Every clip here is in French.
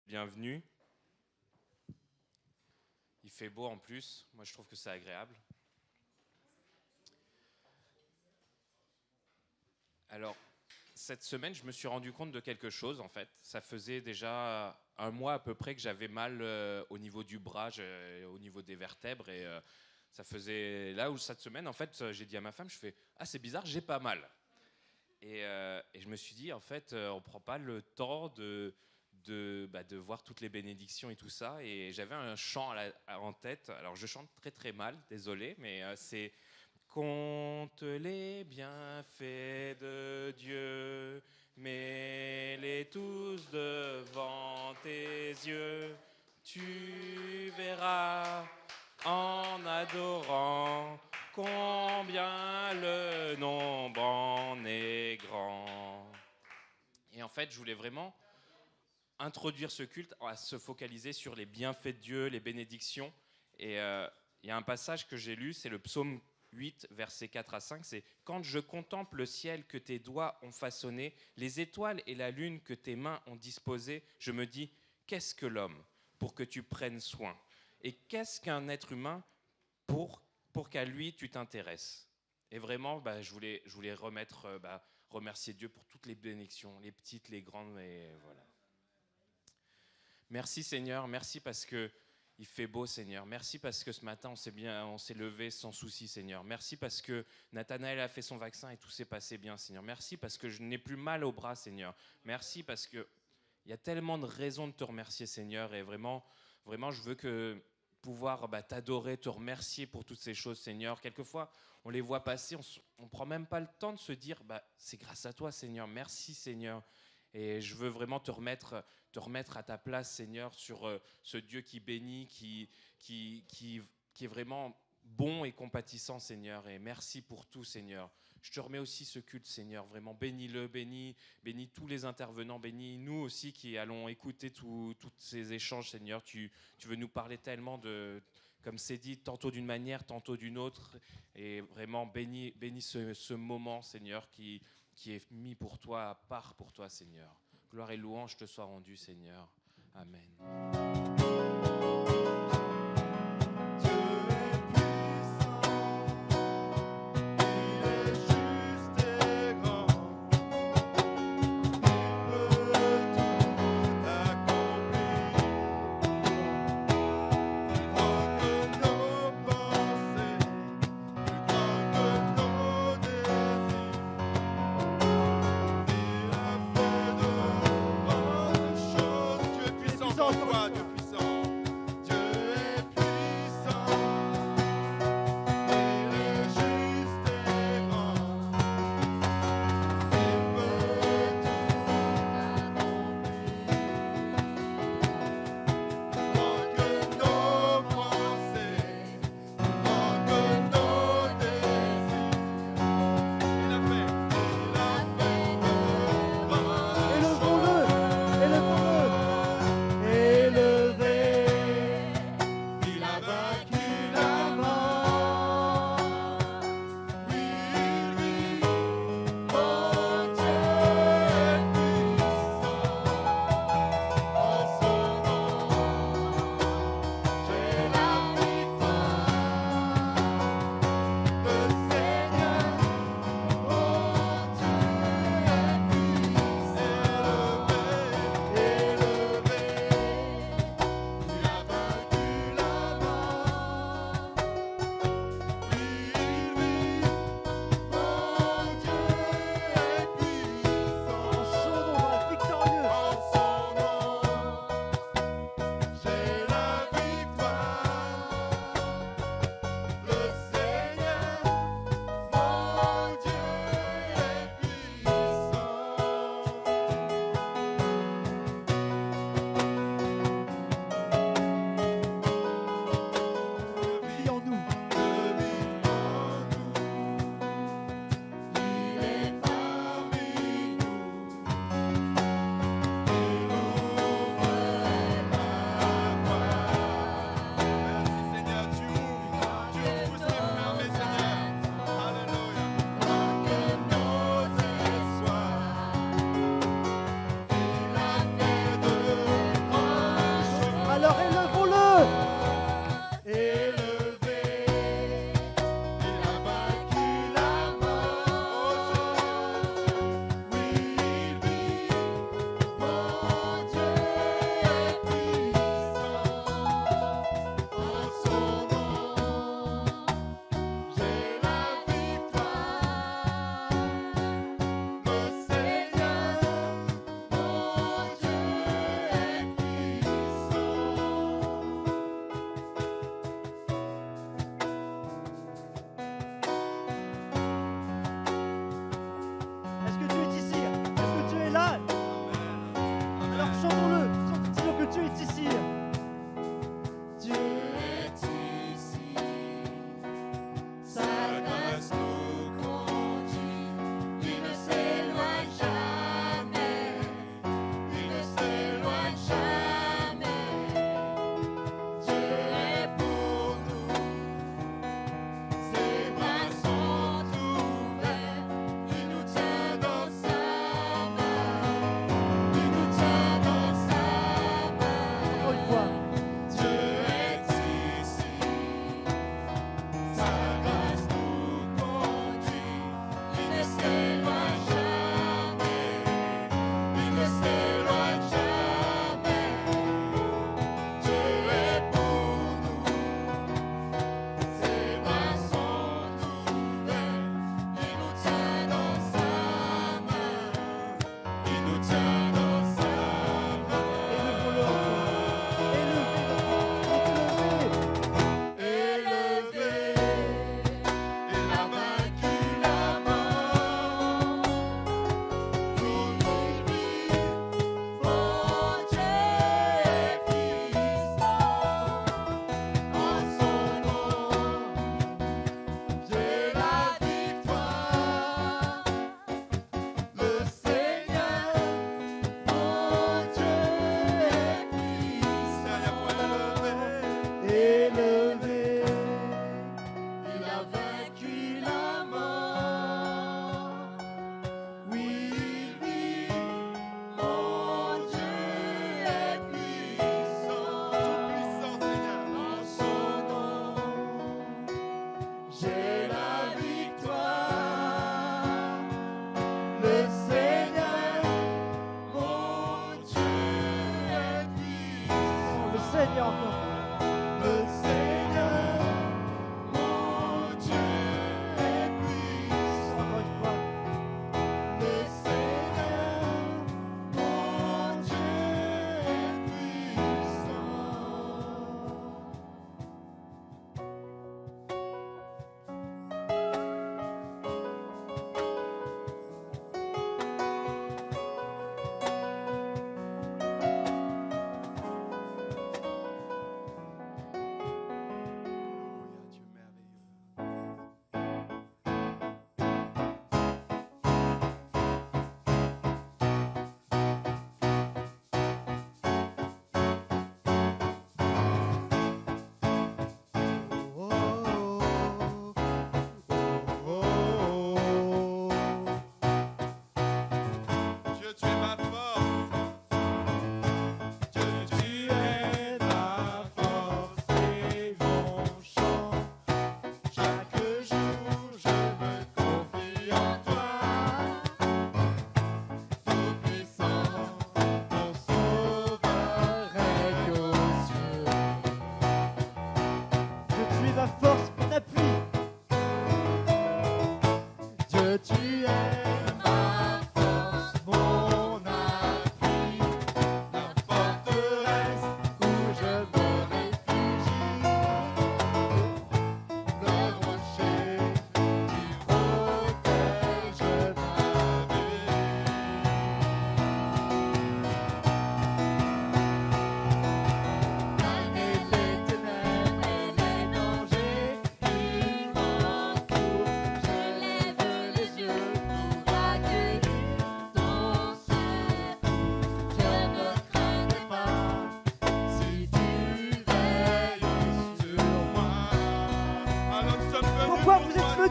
Bienvenue. Il fait beau en plus. Moi, je trouve que c'est agréable. Alors, cette semaine, je me suis rendu compte de quelque chose, en fait. Ça faisait déjà un mois à peu près que j'avais mal au niveau du bras, au niveau des vertèbres. Et ça faisait là où cette semaine, en fait, j'ai dit à ma femme, je fais « Ah, c'est bizarre, j'ai pas mal ». Et je me suis dit, en fait, on ne prend pas le temps de voir toutes les bénédictions et tout ça. Et j'avais un chant en tête. Alors, je chante très très mal, désolé, mais c'est « Compte les bienfaits de Dieu, mets-les tous devant tes yeux. Tu verras en adorant combien le nombre en est grand. » Et en fait, je voulais vraiment introduire ce culte à se focaliser sur les bienfaits de Dieu, les bénédictions. Et il y a un passage que j'ai lu, c'est le psaume 8, versets 4 à 5, c'est « Quand je contemple le ciel que tes doigts ont façonné, les étoiles et la lune que tes mains ont disposées, je me dis, qu'est-ce que l'homme pour que tu prennes soin? Et qu'est-ce qu'un être humain pour qu'à lui tu t'intéresses ?» Et vraiment, je voulais remercier Dieu pour toutes les bénédictions, les petites, les grandes, et voilà. Merci Seigneur, merci parce que il fait beau Seigneur. Merci parce que ce matin on s'est levé sans souci Seigneur. Merci parce que Nathanaël a fait son vaccin et tout s'est passé bien Seigneur. Merci parce que je n'ai plus mal au bras Seigneur. Merci parce que il y a tellement de raisons de te remercier Seigneur et vraiment je veux pouvoir t'adorer, te remercier pour toutes ces choses Seigneur. Quelquefois on les voit passer, on prend même pas le temps de se dire c'est grâce à toi Seigneur. Merci Seigneur. Et je veux vraiment te remettre à ta place, Seigneur, sur ce Dieu qui bénit, qui est vraiment bon et compatissant, Seigneur. Et merci pour tout, Seigneur. Je te remets aussi ce culte, Seigneur. Vraiment, bénis-le, bénis tous les intervenants, bénis nous aussi qui allons écouter tous ces échanges, Seigneur. Tu veux nous parler tellement comme c'est dit, tantôt d'une manière, tantôt d'une autre. Et vraiment, bénis ce moment, Seigneur, qui est mis pour toi, à part pour toi, Seigneur. Gloire et louange te soient rendues, Seigneur. Amen. Dieu puissant,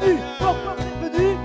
venus? Pourquoi vous êtes venus?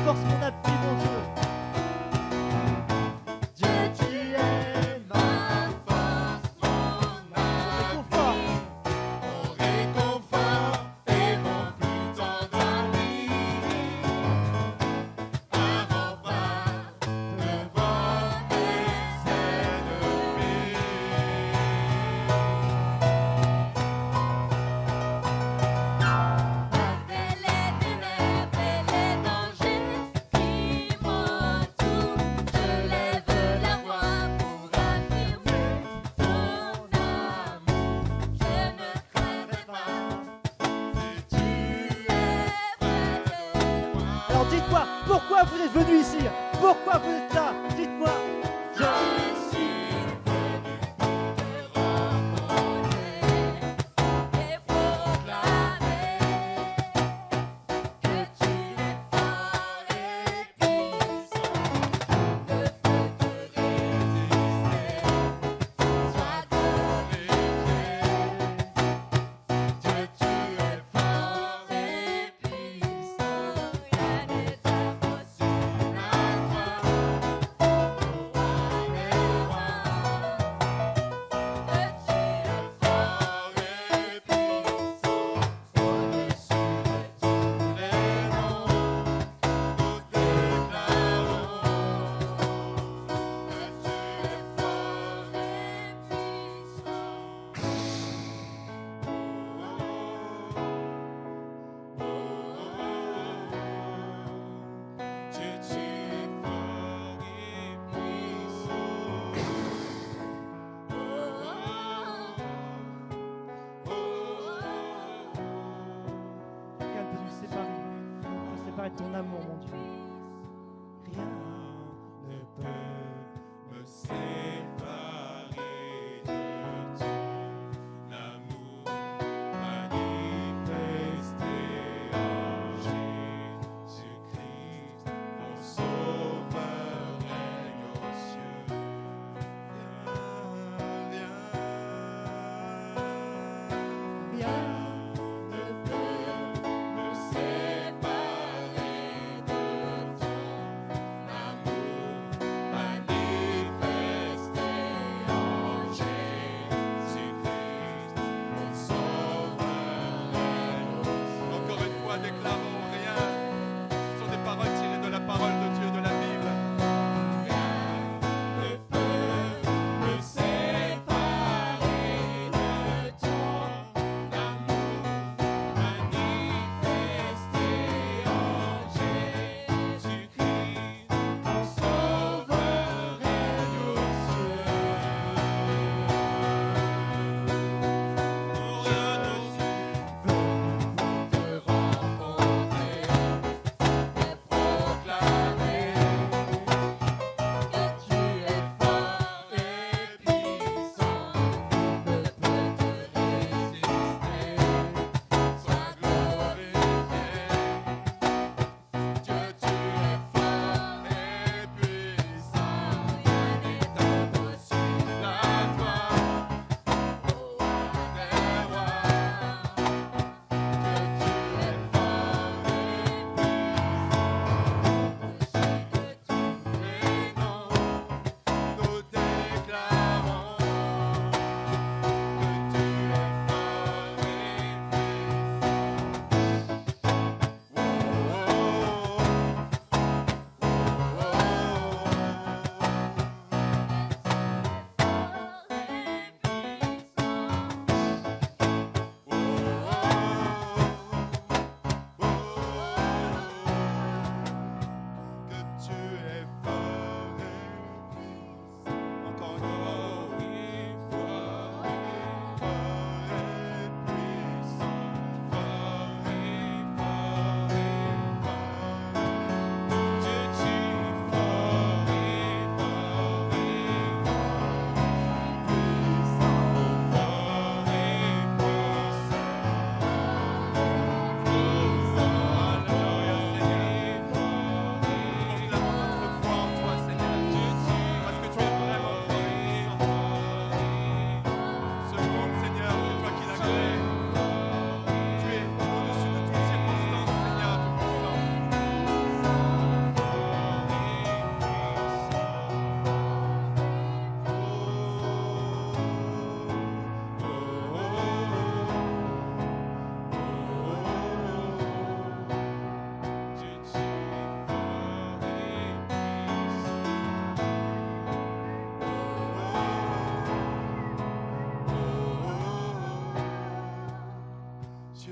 Force mon appui, mon Dieu. Dieu, tu es ma force, mon réconfort et mon plus tendre ami. Un rempart devant mes ennemis. Malgré les ténèbres et les dangers qui m'entourent, je lève la voix pour affirmer ton amour. Je ne craindrai pas si tu es près de moi. Alors dites-moi, pourquoi vous êtes venus ici? Pourquoi vous êtes là? Dites-moi. Je suis venu te rencontrer et proclamer que tu es fort et puissant. Ne peut te résister, sois glorifié. Dieu, tu es fort et puissant. Rien n'est impossible à toi, roi des rois. Que tu es fort et puissant, au-dessus de tous les noms, nous déclarons que tu es fort et Rien ne peut nous séparer de ton amour, mon Dieu. Rien ne peut me séparer de ton amour manifesté en Jésus-Christ, mon sauveur règne aux cieux. Rien ne peut me séparer de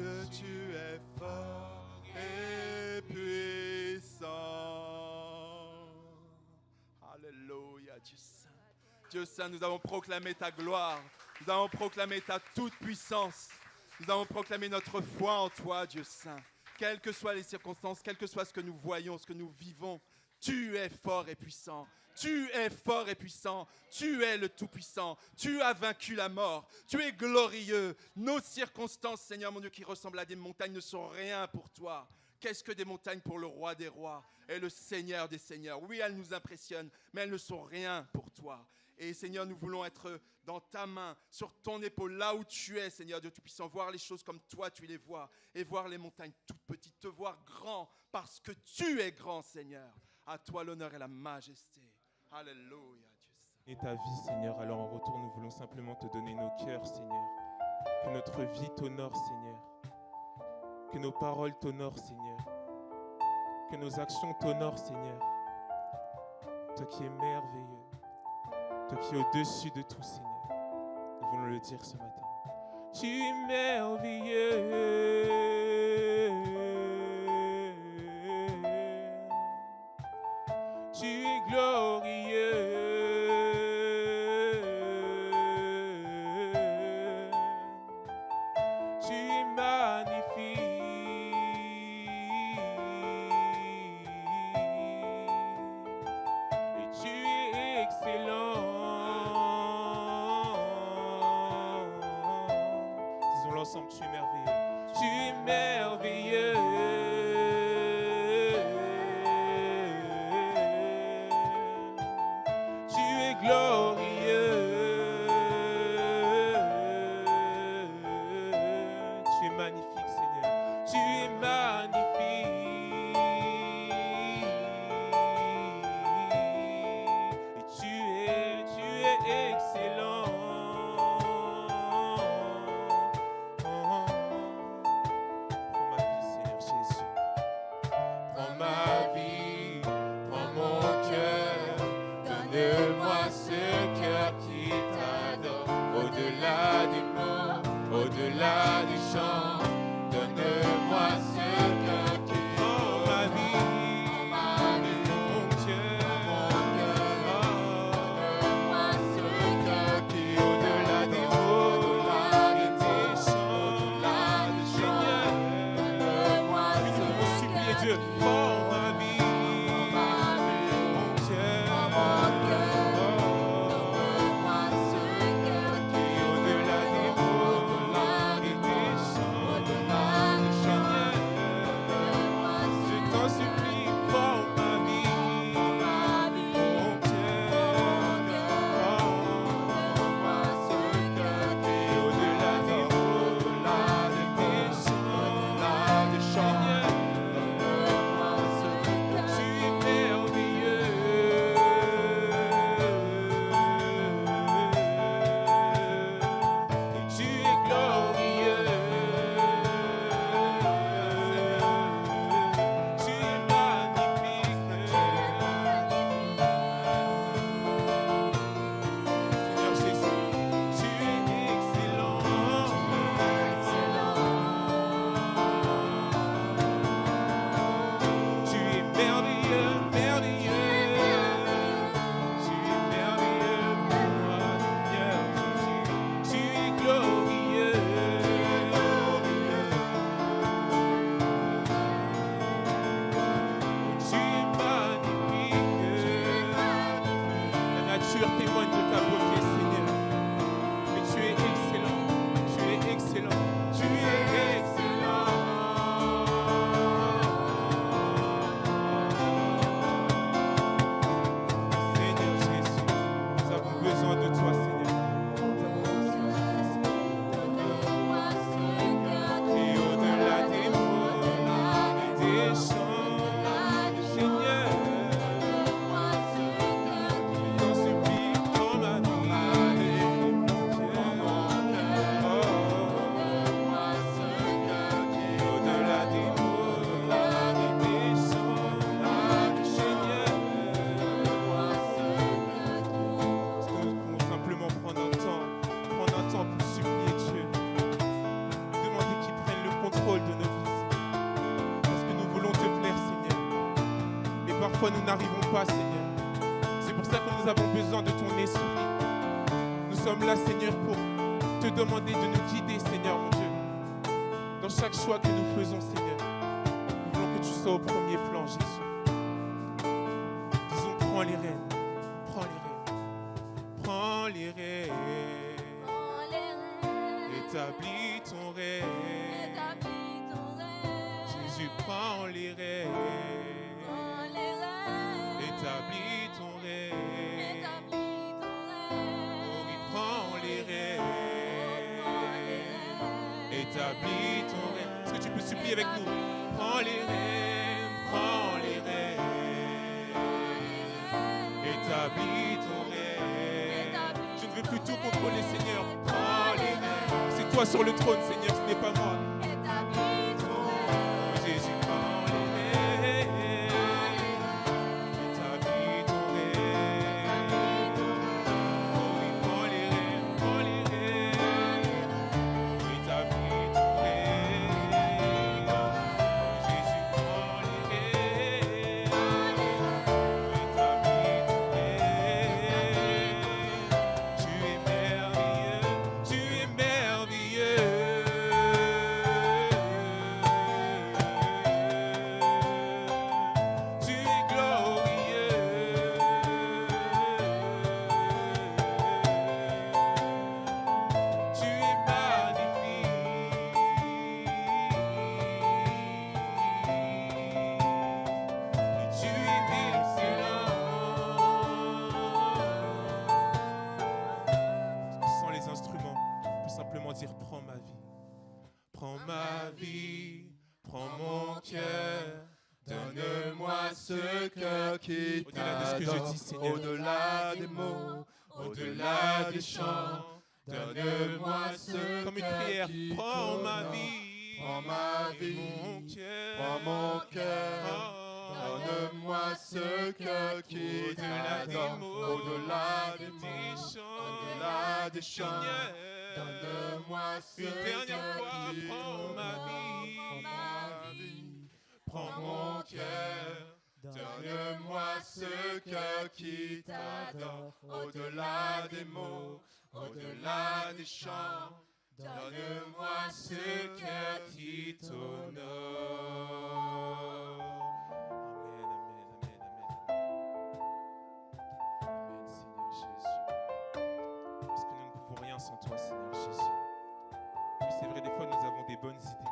que tu es fort et puissant. Alléluia, Dieu Saint. Dieu Saint, nous avons proclamé ta gloire. Nous avons proclamé ta toute-puissance. Nous avons proclamé notre foi en toi, Dieu Saint. Quelles que soient les circonstances, quel que soit ce que nous voyons, ce que nous vivons, tu es fort et puissant. Tu es fort et puissant. Tu es le Tout-Puissant. Tu as vaincu la mort. Tu es glorieux. Nos circonstances, Seigneur mon Dieu, qui ressemblent à des montagnes, ne sont rien pour toi. Qu'est-ce que des montagnes pour le roi des rois et le Seigneur des seigneurs? Oui, elles nous impressionnent, mais elles ne sont rien pour toi. Et Seigneur, nous voulons être dans ta main, sur ton épaule, là où tu es, Seigneur Dieu Tout-Puissant, voir les choses comme toi tu les vois, et voir les montagnes toutes petites, te voir grand, parce que tu es grand, Seigneur. À toi l'honneur et la majesté. Alléluia, Dieu Saint. Et ta vie, Seigneur, alors en retour, nous voulons simplement te donner nos cœurs, Seigneur. Que notre vie t'honore, Seigneur. Que nos paroles t'honorent, Seigneur. Que nos actions t'honorent, Seigneur. Toi qui es merveilleux. Toi qui es au-dessus de tout, Seigneur. Nous voulons le dire ce matin. Tu es merveilleux. Tu es glorieux. Tu es magnifique. Et tu es excellent. Disons l'ensemble, tu es merveilleux. Tu es merveilleux. Tu es glorieux. Tu es magnifique, Seigneur. Tu es magnifique. Et tu es excellent. Prends ma vie, Seigneur Jésus. Prends ma vie, prends mon cœur. Donne-moi ce cœur qui t'adore. Au-delà des mots, au-delà des chants. Donne-moi ce cœur fois nous n'arrivons pas, Seigneur. C'est pour ça que nous avons besoin de ton esprit. Nous sommes là, Seigneur, pour te demander de nous guider, Seigneur, mon Dieu. Dans chaque choix que nous faisons, Seigneur, nous voulons que tu sois au premier plan, Jésus. Disons, prends les rênes, prends les rênes, prends les rênes, Prends les rênes, établis ton règne. établis ton règne. Jésus, prends les rênes, Prends les rênes, établis ton règne. établis ton règne. Oh oui, prends les rênes, établis ton règne. Est-ce que tu peux supplier avec nous? Prends les rênes, prends les rênes, établis ton règne. Je ne veux plus tout contrôler, Seigneur. Prends les rênes. C'est toi sur le trône, Seigneur, ce n'est pas moi. Établis ton règne. Jésus, prends les rênes, établis ton règne. Oh oui, prends les rênes, prends les rênes, établis ton règne. Jésus, prends les rênes, établis ton règne. Tu es merveilleux, tu es merveilleux. Tu es glorieux. Tu es magnifique. Et tu es excellent. Sans les instruments, on peut simplement dire prends ma vie. Prends ma vie, prends mon cœur. Donne-moi ce cœur qui Au-delà de ce que je t'adore, dis, Seigneur. au-delà des mots, au-delà des chants. Donne-moi ce Comme une cœur prière, qui prends ma t'honore. vie, Prends ma vie, mon cœur, prends mon cœur. Oh, Donne-moi ce cœur qui au-delà des t'adore, mots, au-delà des des mots, chants, au-delà des chants. Seigneur, Donne-moi ce une dernière cœur fois, qui prends ma t'honore. vie, Prends ma vie, prends mon cœur. Donne-moi ce cœur qui t'adore, au-delà des mots, au-delà des chants. Donne-moi ce cœur qui t'honore. Amen, amen, amen, amen. Amen, Seigneur Jésus. Parce que nous ne pouvons rien sans toi, Seigneur Jésus. Oui, c'est vrai, des fois nous avons des bonnes idées.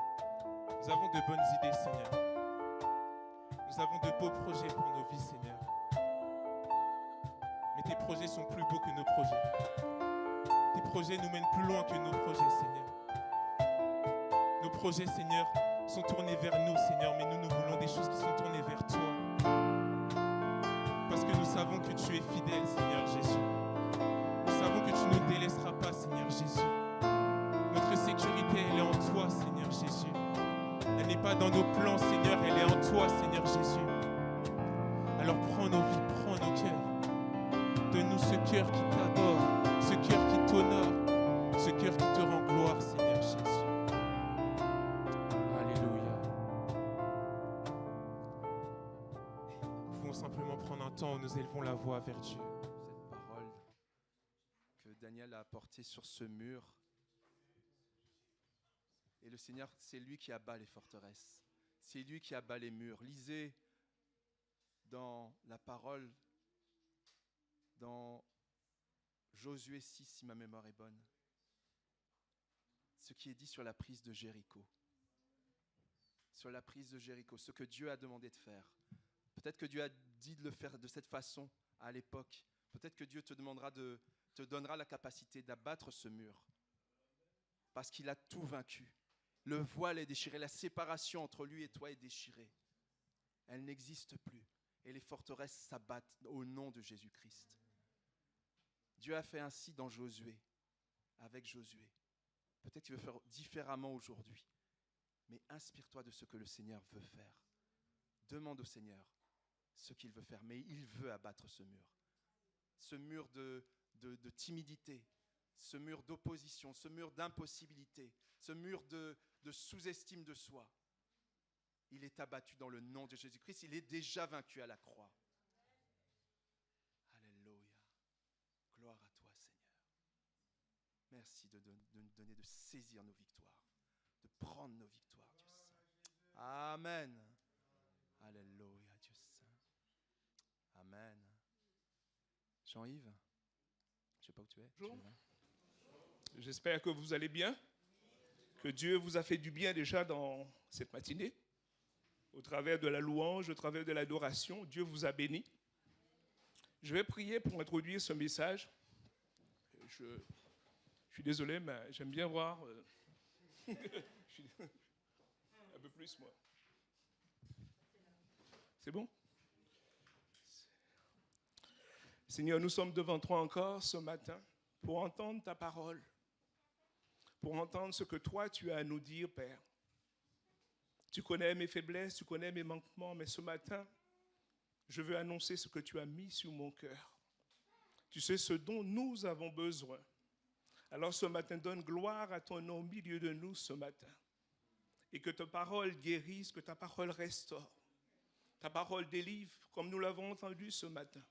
Nous avons de bonnes idées, Seigneur. Nous avons de beaux projets pour nos vies, Seigneur. Mais tes projets sont plus beaux que nos projets. Tes projets nous mènent plus loin que nos projets, Seigneur. Nos projets, Seigneur, sont tournés vers nous, Seigneur, mais nous voulons des choses qui sont tournées vers toi. Parce que nous savons que tu es fidèle, Seigneur Jésus. Nous savons que tu ne nous délaisseras pas, Seigneur Jésus. Notre sécurité, elle est en toi, Seigneur Jésus. Elle n'est pas dans nos plans, Seigneur, elle est en toi, Seigneur Jésus. Alors prends nos vies, prends nos cœurs. Donne-nous ce cœur qui t'adore, ce cœur qui t'honore, ce cœur qui te rend gloire, Seigneur Jésus. Alléluia. Nous pouvons simplement prendre un temps où nous élevons la voix vers Dieu. Cette parole que Daniel a apportée sur ce mur. Et le Seigneur, c'est lui qui abat les forteresses. C'est lui qui abat les murs. Lisez dans la parole, dans Josué 6, si ma mémoire est bonne, ce qui est dit sur la prise de Jéricho. Sur la prise de Jéricho, ce que Dieu a demandé de faire. Peut-être que Dieu a dit de le faire de cette façon à l'époque. Peut-être que Dieu te donnera la capacité d'abattre ce mur. Parce qu'il a tout vaincu. Le voile est déchiré, la séparation entre lui et toi est déchirée. Elle n'existe plus. Et les forteresses s'abattent au nom de Jésus-Christ. Dieu a fait ainsi dans Josué, avec Josué. Peut-être qu'il veut faire différemment aujourd'hui. Mais inspire-toi de ce que le Seigneur veut faire. Demande au Seigneur ce qu'il veut faire. Mais il veut abattre ce mur. Ce mur de timidité, ce mur d'opposition, ce mur d'impossibilité, ce mur de sous-estime de soi. Il est abattu dans le nom de Jésus-Christ. Il est déjà vaincu à la croix. Alléluia. Gloire à toi, Seigneur. Merci de nous donner de saisir nos victoires, de prendre nos victoires, Dieu saint. Amen. Alléluia, Dieu saint. Amen. Jean-Yves, je ne sais pas où tu es. Bonjour. J'espère que vous allez bien, que Dieu vous a fait du bien déjà dans cette matinée. Au travers de la louange, au travers de l'adoration, Dieu vous a béni. Je vais prier pour introduire ce message. Je suis désolé, mais j'aime bien voir un peu plus, moi. C'est bon? Seigneur, nous sommes devant toi encore ce matin pour entendre ta parole, pour entendre ce que toi tu as à nous dire, Père. Tu connais mes faiblesses, tu connais mes manquements, mais ce matin, je veux annoncer ce que tu as mis sur mon cœur. Tu sais ce dont nous avons besoin. Alors ce matin, donne gloire à ton nom au milieu de nous ce matin. Et que ta parole guérisse, que ta parole restaure. Ta parole délivre, comme nous l'avons entendu ce matin.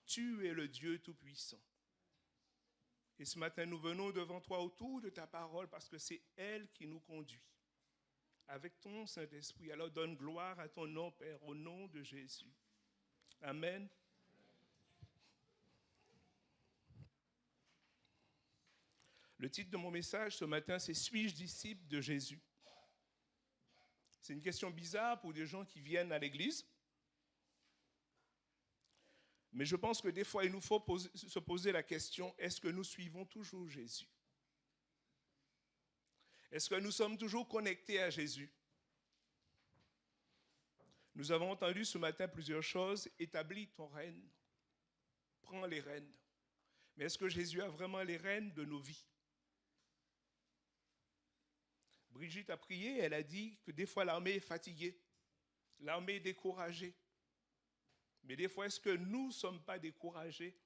Tu es le Dieu Tout-Puissant. Et ce matin, nous venons devant toi autour de ta parole parce que c'est elle qui nous conduit. Avec ton Saint-Esprit, alors donne gloire à ton nom, Père, au nom de Jésus. Amen. Le titre de mon message ce matin, c'est « Suis-je disciple de Jésus ?» C'est une question bizarre pour des gens qui viennent à l'église. Mais je pense que des fois, il nous faut se poser la question, est-ce que nous suivons toujours Jésus ? Est-ce que nous sommes toujours connectés à Jésus ? Nous avons entendu ce matin plusieurs choses. Établis ton règne. Prends les rênes. Mais est-ce que Jésus a vraiment les rênes de nos vies ? Brigitte a prié, elle a dit que des fois l'armée est fatiguée. L'armée est découragée. Mais des fois, est-ce que nous ne sommes pas découragés ?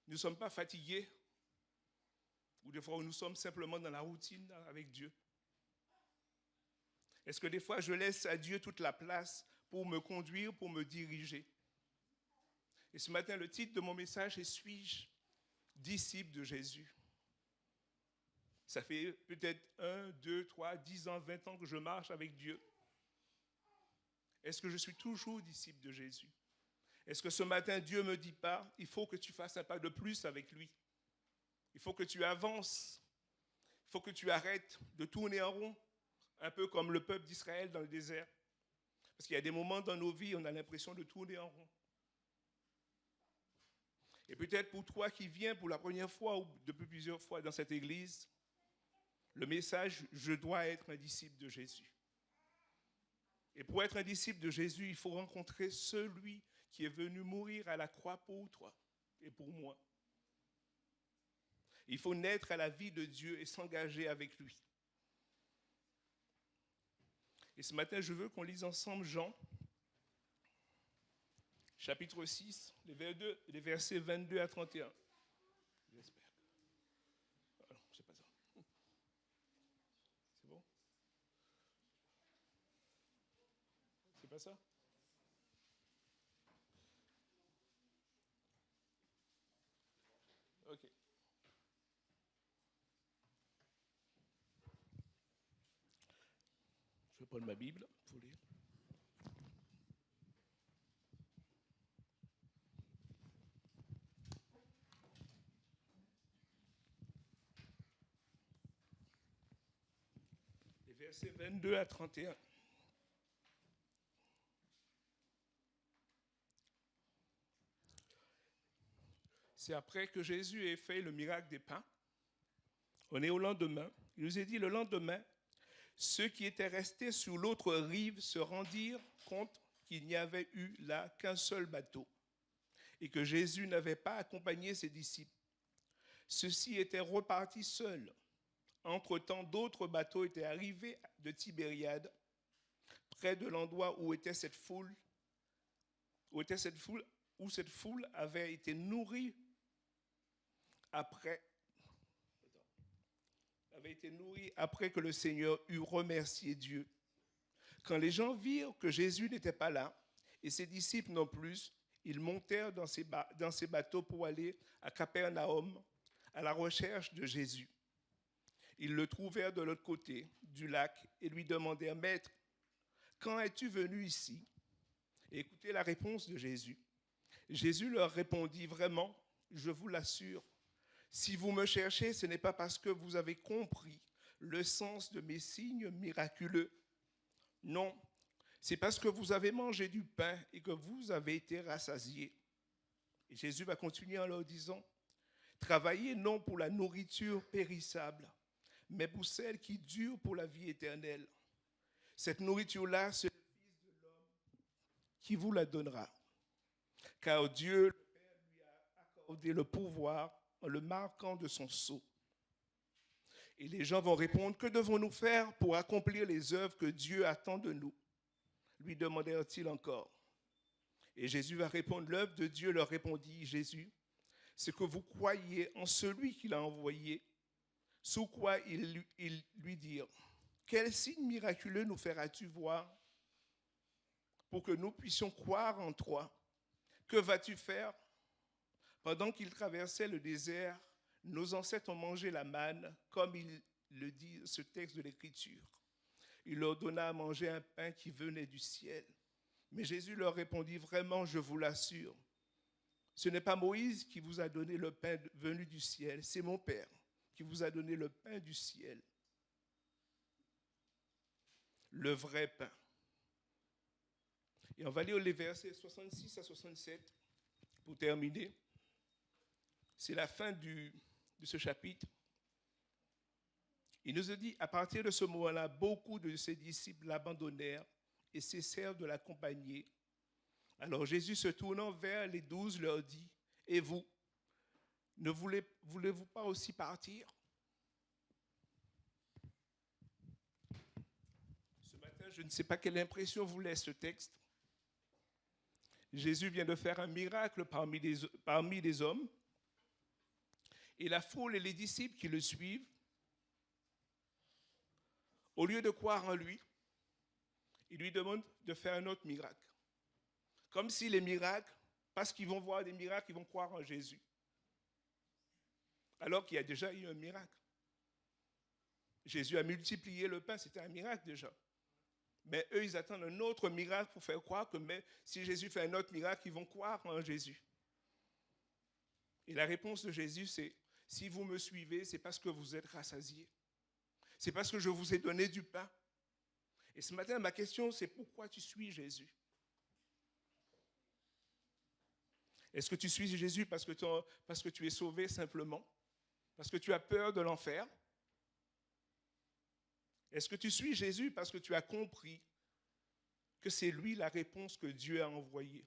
Nous ne sommes pas fatigués ? Ou des fois, nous sommes simplement dans la routine avec Dieu. Est-ce que des fois, je laisse à Dieu toute la place pour me conduire, pour me diriger ? Et ce matin, le titre de mon message est « Suis-je disciple de Jésus ?» Ça fait peut-être 1, 2, 3, 10 ans, 20 ans que je marche avec Dieu. Est-ce que je suis toujours disciple de Jésus ? Est-ce que ce matin, Dieu ne me dit pas « Il faut que tu fasses un pas de plus avec lui ». Il faut que tu avances. Il faut que tu arrêtes de tourner en rond, un peu comme le peuple d'Israël dans le désert. Parce qu'il y a des moments dans nos vies où on a l'impression de tourner en rond. Et peut-être pour toi qui viens pour la première fois ou depuis plusieurs fois dans cette église, le message « Je dois être un disciple de Jésus ». Et pour être un disciple de Jésus, il faut rencontrer celui qui est venu mourir à la croix pour toi et pour moi. Il faut naître à la vie de Dieu et s'engager avec lui. Et ce matin, je veux qu'on lise ensemble Jean, chapitre 6, les versets 22 à 31. J'espère que... Ah non, c'est pas ça. C'est bon ? C'est pas ça ? Ok. Je vais prendre ma Bible pour lire. Les versets 22 à 31. C'est après que Jésus ait fait le miracle des pains. On est au lendemain. Il nous est dit le lendemain, ceux qui étaient restés sur l'autre rive se rendirent compte qu'il n'y avait eu là qu'un seul bateau et que Jésus n'avait pas accompagné ses disciples. Ceux-ci étaient repartis seuls. Entre-temps, d'autres bateaux étaient arrivés de Tibériade, près de l'endroit où cette foule avait été nourrie après que le Seigneur eut remercié Dieu. Quand les gens virent que Jésus n'était pas là, et ses disciples non plus, ils montèrent dans ces bateaux pour aller à Capernaum à la recherche de Jésus. Ils le trouvèrent de l'autre côté du lac et lui demandèrent, « Maître, quand es-tu venu ici ?» Et écoutez la réponse de Jésus. Jésus leur répondit, « Vraiment, je vous l'assure, si vous me cherchez, ce n'est pas parce que vous avez compris le sens de mes signes miraculeux. Non, c'est parce que vous avez mangé du pain et que vous avez été rassasiés. » Et Jésus va continuer en leur disant, « Travaillez non pour la nourriture périssable, mais pour celle qui dure pour la vie éternelle. Cette nourriture-là, c'est le Fils de l'homme qui vous la donnera. Car Dieu, le Père, lui a accordé le pouvoir en le marquant de son sceau. » Et les gens vont répondre, « Que devons-nous faire pour accomplir les œuvres que Dieu attend de nous ?» lui demandèrent-ils encore. Et Jésus va répondre, « L'œuvre de Dieu, leur répondit Jésus, c'est que vous croyez en celui qu'il a envoyé. » Sous quoi ils lui dirent, « Quel signe miraculeux nous feras-tu voir pour que nous puissions croire en toi? Que vas-tu faire? » Pendant qu'ils traversaient le désert, nos ancêtres ont mangé la manne, comme il le dit ce texte de l'Écriture. Il leur donna à manger un pain qui venait du ciel. Mais Jésus leur répondit, « Vraiment, je vous l'assure, ce n'est pas Moïse qui vous a donné le pain venu du ciel, c'est mon Père qui vous a donné le pain du ciel, le vrai pain. » Et on va lire les versets 66 à 67 pour terminer. C'est la fin de ce chapitre. Il nous a dit, à partir de ce moment-là, beaucoup de ses disciples l'abandonnèrent et cessèrent de l'accompagner. Alors Jésus, se tournant vers les 12, leur dit, « Et vous, ne voulez-vous pas aussi partir? » Ce matin, je ne sais pas quelle impression vous laisse ce texte. Jésus vient de faire un miracle parmi les hommes. Et la foule et les disciples qui le suivent, au lieu de croire en lui, ils lui demandent de faire un autre miracle. Comme si les miracles, parce qu'ils vont voir des miracles, ils vont croire en Jésus. Alors qu'il y a déjà eu un miracle. Jésus a multiplié le pain, c'était un miracle déjà. Mais eux, ils attendent un autre miracle pour faire croire que mais si Jésus fait un autre miracle, ils vont croire en Jésus. Et la réponse de Jésus, c'est, si vous me suivez, c'est parce que vous êtes rassasiés. C'est parce que je vous ai donné du pain. Et ce matin, ma question, c'est pourquoi tu suis Jésus? Est-ce que tu suis Jésus parce que tu es sauvé simplement? Parce que tu as peur de l'enfer? Est-ce que tu suis Jésus parce que tu as compris que c'est lui la réponse que Dieu a envoyée?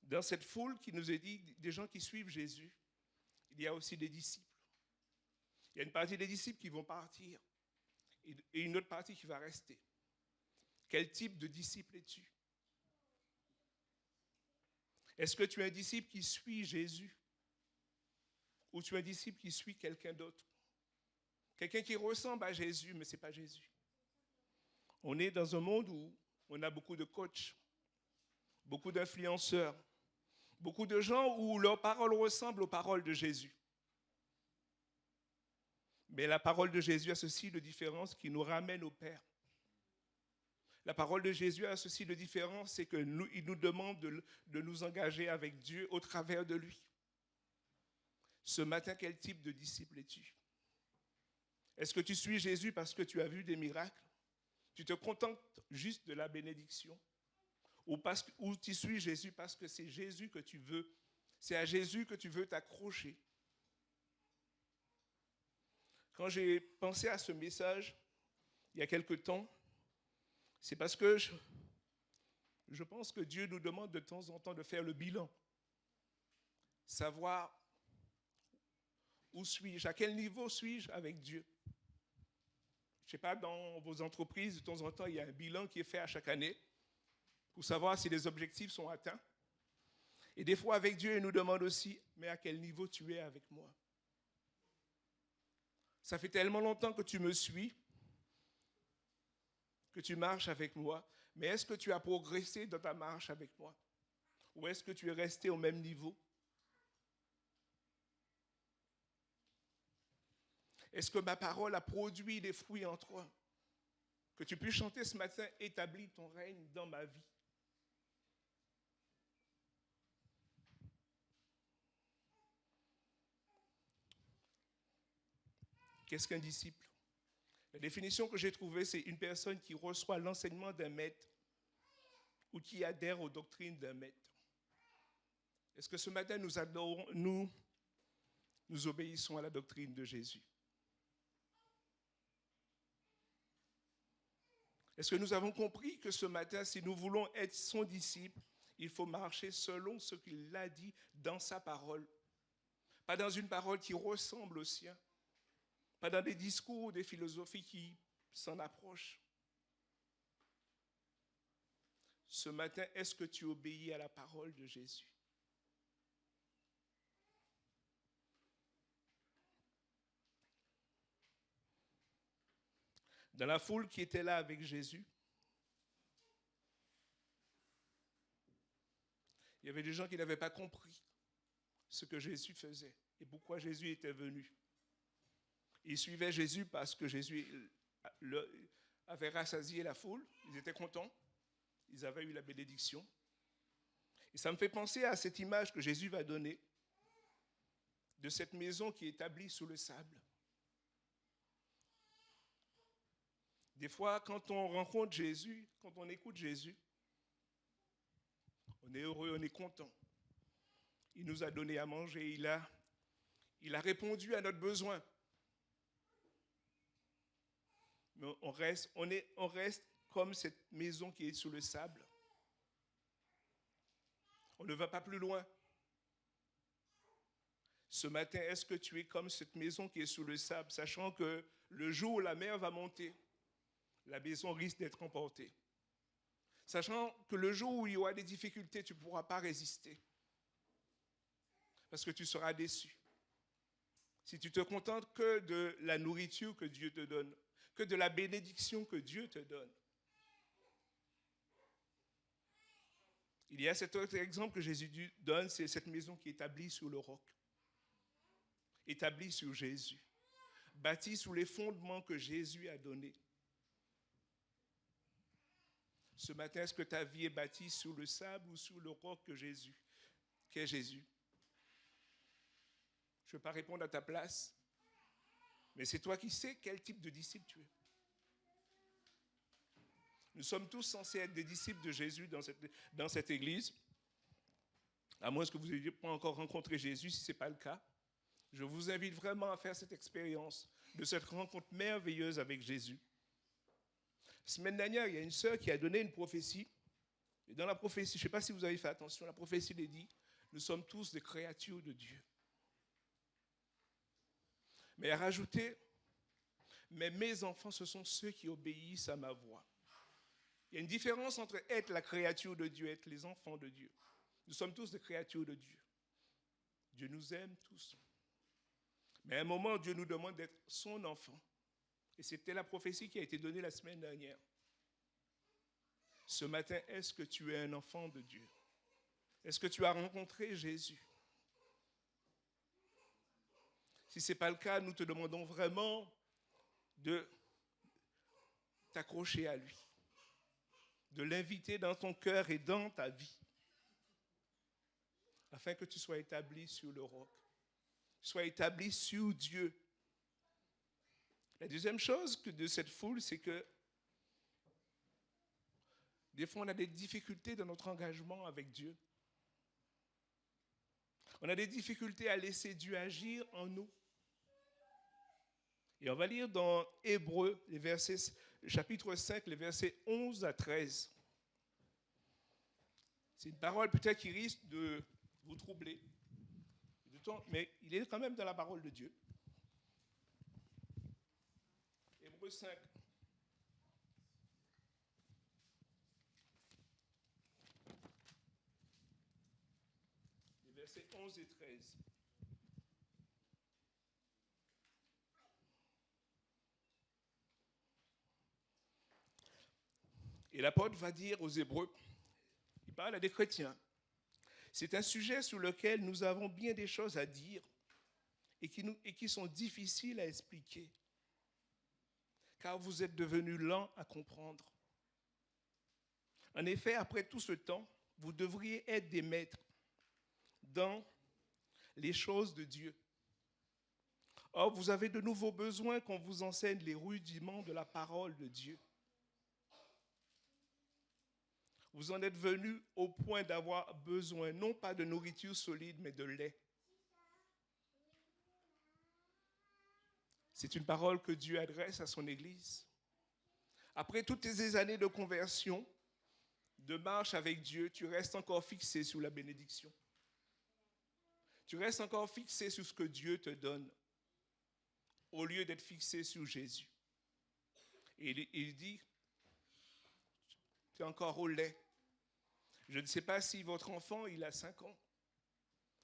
Dans cette foule qui nous est dit, des gens qui suivent Jésus, il y a aussi des disciples. Il y a une partie des disciples qui vont partir et une autre partie qui va rester. Quel type de disciple es-tu? Est-ce que tu es un disciple qui suit Jésus? Ou tu es un disciple qui suit quelqu'un d'autre? Quelqu'un qui ressemble à Jésus, mais ce n'est pas Jésus. On est dans un monde où on a beaucoup de coachs, beaucoup d'influenceurs, beaucoup de gens où leurs paroles ressemblent aux paroles de Jésus. Mais la parole de Jésus a ceci de différence qui nous ramène au Père. La parole de Jésus a ceci de différence, c'est qu'il nous demande de nous engager avec Dieu au travers de lui. Ce matin, quel type de disciple es-tu? Est-ce que tu suis Jésus parce que tu as vu des miracles? Tu te contentes juste de la bénédiction? Ou tu suis Jésus parce que c'est Jésus que tu veux? C'est à Jésus que tu veux t'accrocher? Quand j'ai pensé à ce message, il y a quelque temps, c'est parce que je pense que Dieu nous demande de temps en temps de faire le bilan. Savoir où suis-je, à quel niveau suis-je avec Dieu. Je ne sais pas, dans vos entreprises, de temps en temps, il y a un bilan qui est fait à chaque année pour savoir si les objectifs sont atteints. Et des fois, avec Dieu, il nous demande aussi, mais à quel niveau tu es avec moi? Ça fait tellement longtemps que tu me suis, que tu marches avec moi, mais est-ce que tu as progressé dans ta marche avec moi? Ou est-ce que tu es resté au même niveau? Est-ce que ma parole a produit des fruits en toi? Que tu puisses chanter ce matin, établis ton règne dans ma vie. Qu'est-ce qu'un disciple? La définition que j'ai trouvée, c'est une personne qui reçoit l'enseignement d'un maître ou qui adhère aux doctrines d'un maître. Est-ce que ce matin, nous obéissons à la doctrine de Jésus? Est-ce que nous avons compris que ce matin, si nous voulons être son disciple, il faut marcher selon ce qu'il a dit dans sa parole? Pas dans une parole qui ressemble au sien, pas dans des discours ou des philosophies qui s'en approchent. Ce matin, est-ce que tu obéis à la parole de Jésus? Dans la foule qui était là avec Jésus, il y avait des gens qui n'avaient pas compris ce que Jésus faisait et pourquoi Jésus était venu. Ils suivaient Jésus parce que Jésus avait rassasié la foule, ils étaient contents, ils avaient eu la bénédiction. Et ça me fait penser à cette image que Jésus va donner de cette maison qui est établie sous le sable. Des fois, quand on rencontre Jésus, quand on écoute Jésus, on est heureux, on est content. Il nous a donné à manger, il a répondu à notre besoin. Mais on reste comme cette maison qui est sous le sable. On ne va pas plus loin. Ce matin, est-ce que tu es comme cette maison qui est sous le sable, sachant que le jour où la mer va monter, la maison risque d'être emportée. Sachant que le jour où il y aura des difficultés, tu ne pourras pas résister. Parce que tu seras déçu. Si tu te contentes que de la nourriture que Dieu te donne, que de la bénédiction que Dieu te donne. Il y a cet autre exemple que Jésus donne, c'est cette maison qui est établie sur le roc. Établie sur Jésus. Bâtie sous les fondements que Jésus a donnés. Ce matin, est-ce que ta vie est bâtie sur le sable ou sur le roc qu'est Jésus? Je ne vais pas répondre à ta place, mais c'est toi qui sais quel type de disciple tu es. Nous sommes tous censés être des disciples de Jésus dans cette église, à moins que vous n'ayez pas encore rencontré Jésus, si ce n'est pas le cas. Je vous invite vraiment à faire cette expérience de cette rencontre merveilleuse avec Jésus. La semaine dernière, il y a une sœur qui a donné une prophétie. Et dans la prophétie, je ne sais pas si vous avez fait attention, la prophétie dit, nous sommes tous des créatures de Dieu. Mais elle a rajouté, mais mes enfants, ce sont ceux qui obéissent à ma voix. Il y a une différence entre être la créature de Dieu et être les enfants de Dieu. Nous sommes tous des créatures de Dieu. Dieu nous aime tous. Mais à un moment, Dieu nous demande d'être son enfant. Et c'était la prophétie qui a été donnée la semaine dernière. Ce matin, est-ce que tu es un enfant de Dieu? Est-ce que tu as rencontré Jésus? Si ce n'est pas le cas, nous te demandons vraiment de t'accrocher à lui, de l'inviter dans ton cœur et dans ta vie, afin que tu sois établi sur le roc, sois établi sur Dieu. La deuxième chose de cette foule, c'est que des fois, on a des difficultés dans notre engagement avec Dieu. On a des difficultés à laisser Dieu agir en nous. Et on va lire dans Hébreux, chapitre 5, les versets 11 à 13. C'est une parole peut-être qui risque de vous troubler, mais il est quand même dans la parole de Dieu. Hébreux 5. Les versets 11 et 13. Et l'apôtre va dire aux Hébreux, il parle à des chrétiens, c'est un sujet sur lequel nous avons bien des choses à dire et qui sont difficiles à expliquer, car vous êtes devenus lents à comprendre. En effet, après tout ce temps, vous devriez être des maîtres dans les choses de Dieu. Or, vous avez de nouveaux besoins qu'on vous enseigne les rudiments de la parole de Dieu. Vous en êtes venus au point d'avoir besoin, non pas de nourriture solide, mais de lait. C'est une parole que Dieu adresse à son Église. Après toutes ces années de conversion, de marche avec Dieu, tu restes encore fixé sur la bénédiction. Tu restes encore fixé sur ce que Dieu te donne, au lieu d'être fixé sur Jésus. Et il dit, tu es encore au lait. Je ne sais pas si votre enfant, il a 5 ans,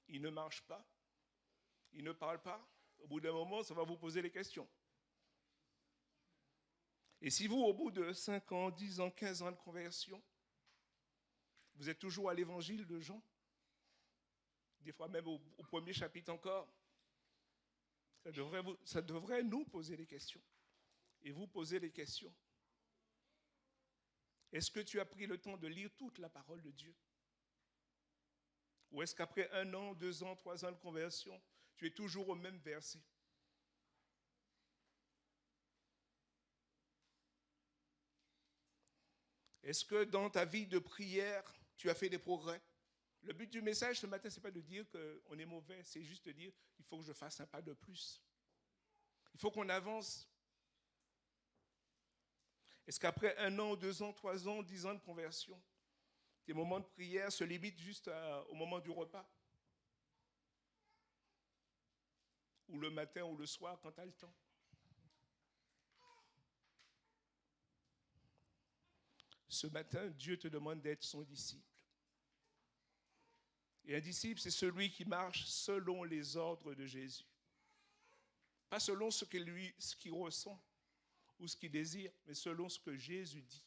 il ne marche pas, il ne parle pas. Au bout d'un moment, ça va vous poser des questions. Et si vous, au bout de 5 ans, 10 ans, 15 ans de conversion, vous êtes toujours à l'évangile de Jean, des fois même au premier chapitre encore, ça devrait nous poser des questions. Et vous poser des questions. Est-ce que tu as pris le temps de lire toute la parole de Dieu? Ou est-ce qu'après 1 an, 2 ans, 3 ans de conversion, tu es toujours au même verset? Est-ce que dans ta vie de prière, tu as fait des progrès? Le but du message ce matin, ce n'est pas de dire qu'on est mauvais, c'est juste de dire qu'il faut que je fasse un pas de plus. Il faut qu'on avance. Est-ce qu'après 1 an, 2 ans, 3 ans, 10 ans de conversion, tes moments de prière se limitent juste au moment du repas? Ou le matin ou le soir quand tu as le temps? Ce matin, Dieu te demande d'être son disciple. Et un disciple, c'est celui qui marche selon les ordres de Jésus. Pas selon ce qu'il ressent ou ce qu'il désire, mais selon ce que Jésus dit.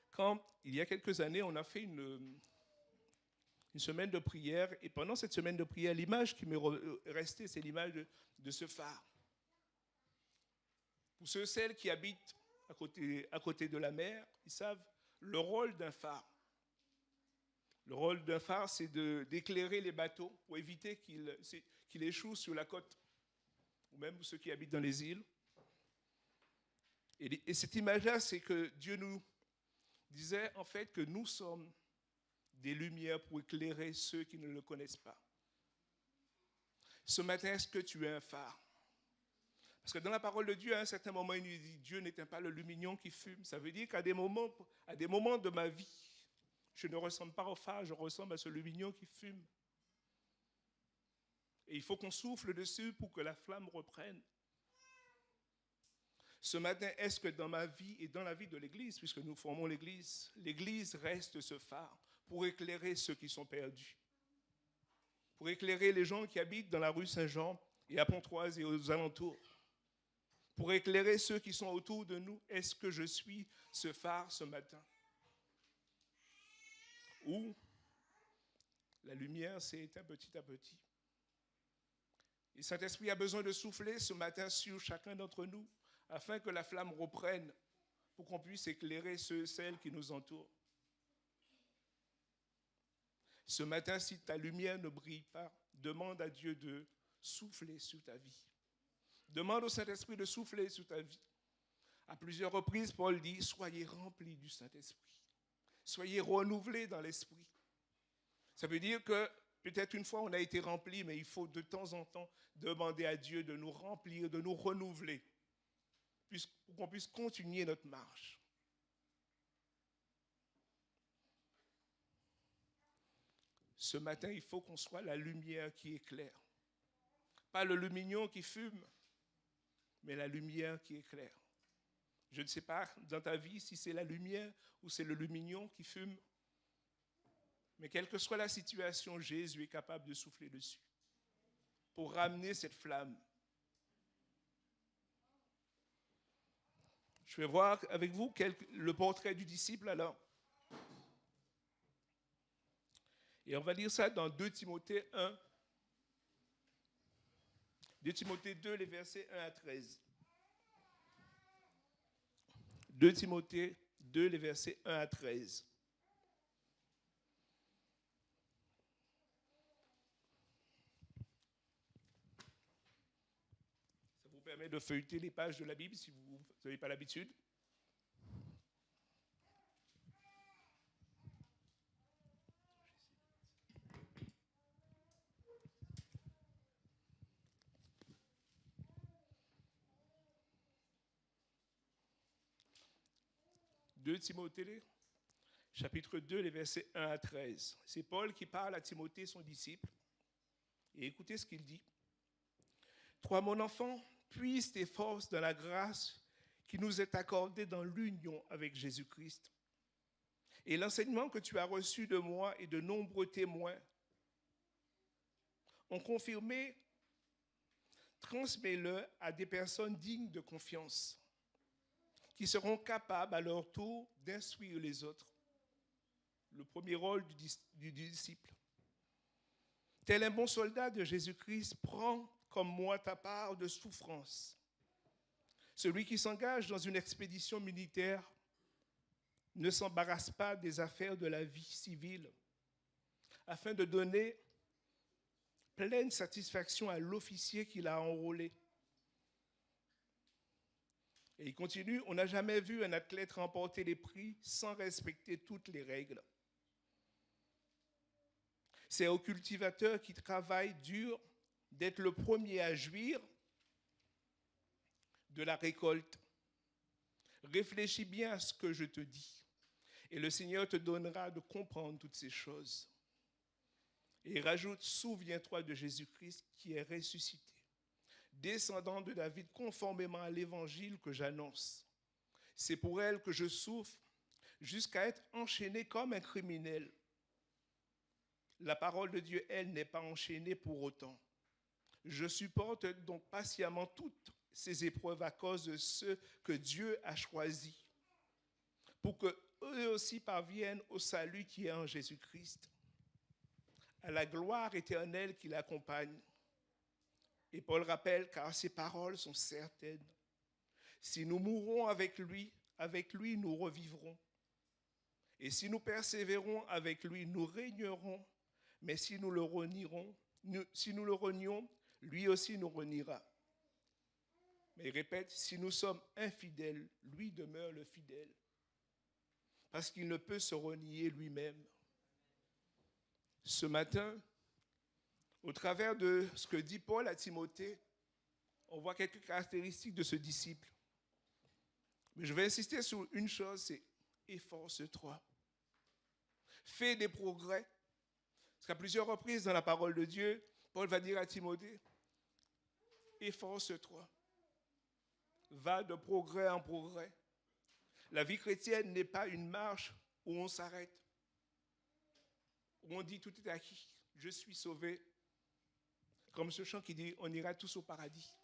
Quand, il y a quelques années, on a fait une semaine de prière, et pendant cette semaine de prière, l'image qui m'est restée, c'est l'image de ce phare. Pour ceux et celles qui habitent à côté de la mer, ils savent le rôle d'un phare. Le rôle d'un phare, c'est d'éclairer les bateaux pour éviter qu'ils échouent sur la côte, ou même ceux qui habitent dans les îles. Et cette image-là, c'est que Dieu nous disait en fait que nous sommes des lumières pour éclairer ceux qui ne le connaissent pas. Ce matin, est-ce que tu es un phare? Parce que dans la parole de Dieu, à un certain moment, il nous dit, Dieu n'éteint pas le lumignon qui fume. Ça veut dire qu'à des moments de ma vie, je ne ressemble pas au phare, je ressemble à ce lumignon qui fume. Et il faut qu'on souffle dessus pour que la flamme reprenne. Ce matin, est-ce que dans ma vie et dans la vie de l'Église, puisque nous formons l'Église reste ce phare pour éclairer ceux qui sont perdus, pour éclairer les gens qui habitent dans la rue Saint-Jean et à Pontoise et aux alentours, pour éclairer ceux qui sont autour de nous? Est-ce que je suis ce phare ce matin? Ou la lumière s'est éteinte petit à petit? Et Saint-Esprit a besoin de souffler ce matin sur chacun d'entre nous, afin que la flamme reprenne, pour qu'on puisse éclairer ceux et celles qui nous entourent. Ce matin, si ta lumière ne brille pas, demande à Dieu de souffler sur ta vie. Demande au Saint-Esprit de souffler sur ta vie. À plusieurs reprises, Paul dit, soyez remplis du Saint-Esprit. Soyez renouvelés dans l'esprit. Ça veut dire que peut-être une fois on a été rempli, mais il faut de temps en temps demander à Dieu de nous remplir, de nous renouveler, pour qu'on puisse continuer notre marche. Ce matin, il faut qu'on soit la lumière qui éclaire. Pas le lumignon qui fume, mais la lumière qui éclaire. Je ne sais pas dans ta vie si c'est la lumière ou c'est le lumignon qui fume, mais quelle que soit la situation, Jésus est capable de souffler dessus. pour ramener cette flamme. Je vais voir avec vous le portrait du disciple alors. Et on va lire ça dans 2 Timothée 1. 2 Timothée 2, les versets 1 à 13. 2 Timothée 2, les versets 1 à 13. Ça vous permet de feuilleter les pages de la Bible si vous n'avez pas l'habitude. « 2 Timothée, chapitre 2, les versets 1 à 13. C'est Paul qui parle à Timothée, son disciple. Et écoutez ce qu'il dit. « Toi, mon enfant, puise tes forces dans la grâce qui nous est accordée dans l'union avec Jésus-Christ. Et l'enseignement que tu as reçu de moi et de nombreux témoins ont confirmé, transmets-le à des personnes dignes de confiance, qui seront capables à leur tour d'instruire les autres. » Le premier rôle du disciple. « Tel un bon soldat de Jésus-Christ, prends comme moi ta part de souffrance. Celui qui s'engage dans une expédition militaire ne s'embarrasse pas des affaires de la vie civile, afin de donner pleine satisfaction à l'officier qui l'a enrôlé. » Et il continue, « On n'a jamais vu un athlète remporter les prix sans respecter toutes les règles. C'est au cultivateur qui travaille dur d'être le premier à jouir de la récolte. Réfléchis bien à ce que je te dis, et le Seigneur te donnera de comprendre toutes ces choses. » Et il rajoute, « Souviens-toi de Jésus-Christ qui est ressuscité, descendant de David conformément à l'évangile que j'annonce. C'est pour elle que je souffre jusqu'à être enchaîné comme un criminel. La parole de Dieu, elle, n'est pas enchaînée pour autant. Je supporte donc patiemment toutes ces épreuves à cause de ceux que Dieu a choisis, pour qu'eux aussi parviennent au salut qui est en Jésus-Christ, à la gloire éternelle qui l'accompagne. » Et Paul rappelle, car ces paroles sont certaines. Si nous mourrons avec lui nous revivrons. Et si nous persévérons avec lui, nous régnerons. Mais si nous le renions, lui aussi nous reniera. Mais il répète, si nous sommes infidèles, lui demeure le fidèle, parce qu'il ne peut se renier lui-même. Ce matin, au travers de ce que dit Paul à Timothée, on voit quelques caractéristiques de ce disciple. Mais je vais insister sur une chose, c'est efforce-toi. Fais des progrès. Parce qu'à plusieurs reprises dans la parole de Dieu, Paul va dire à Timothée, efforce-toi. Va de progrès en progrès. La vie chrétienne n'est pas une marche où on s'arrête, où on dit tout est acquis, je suis sauvé. Comme ce chant qui dit, on ira tous au paradis.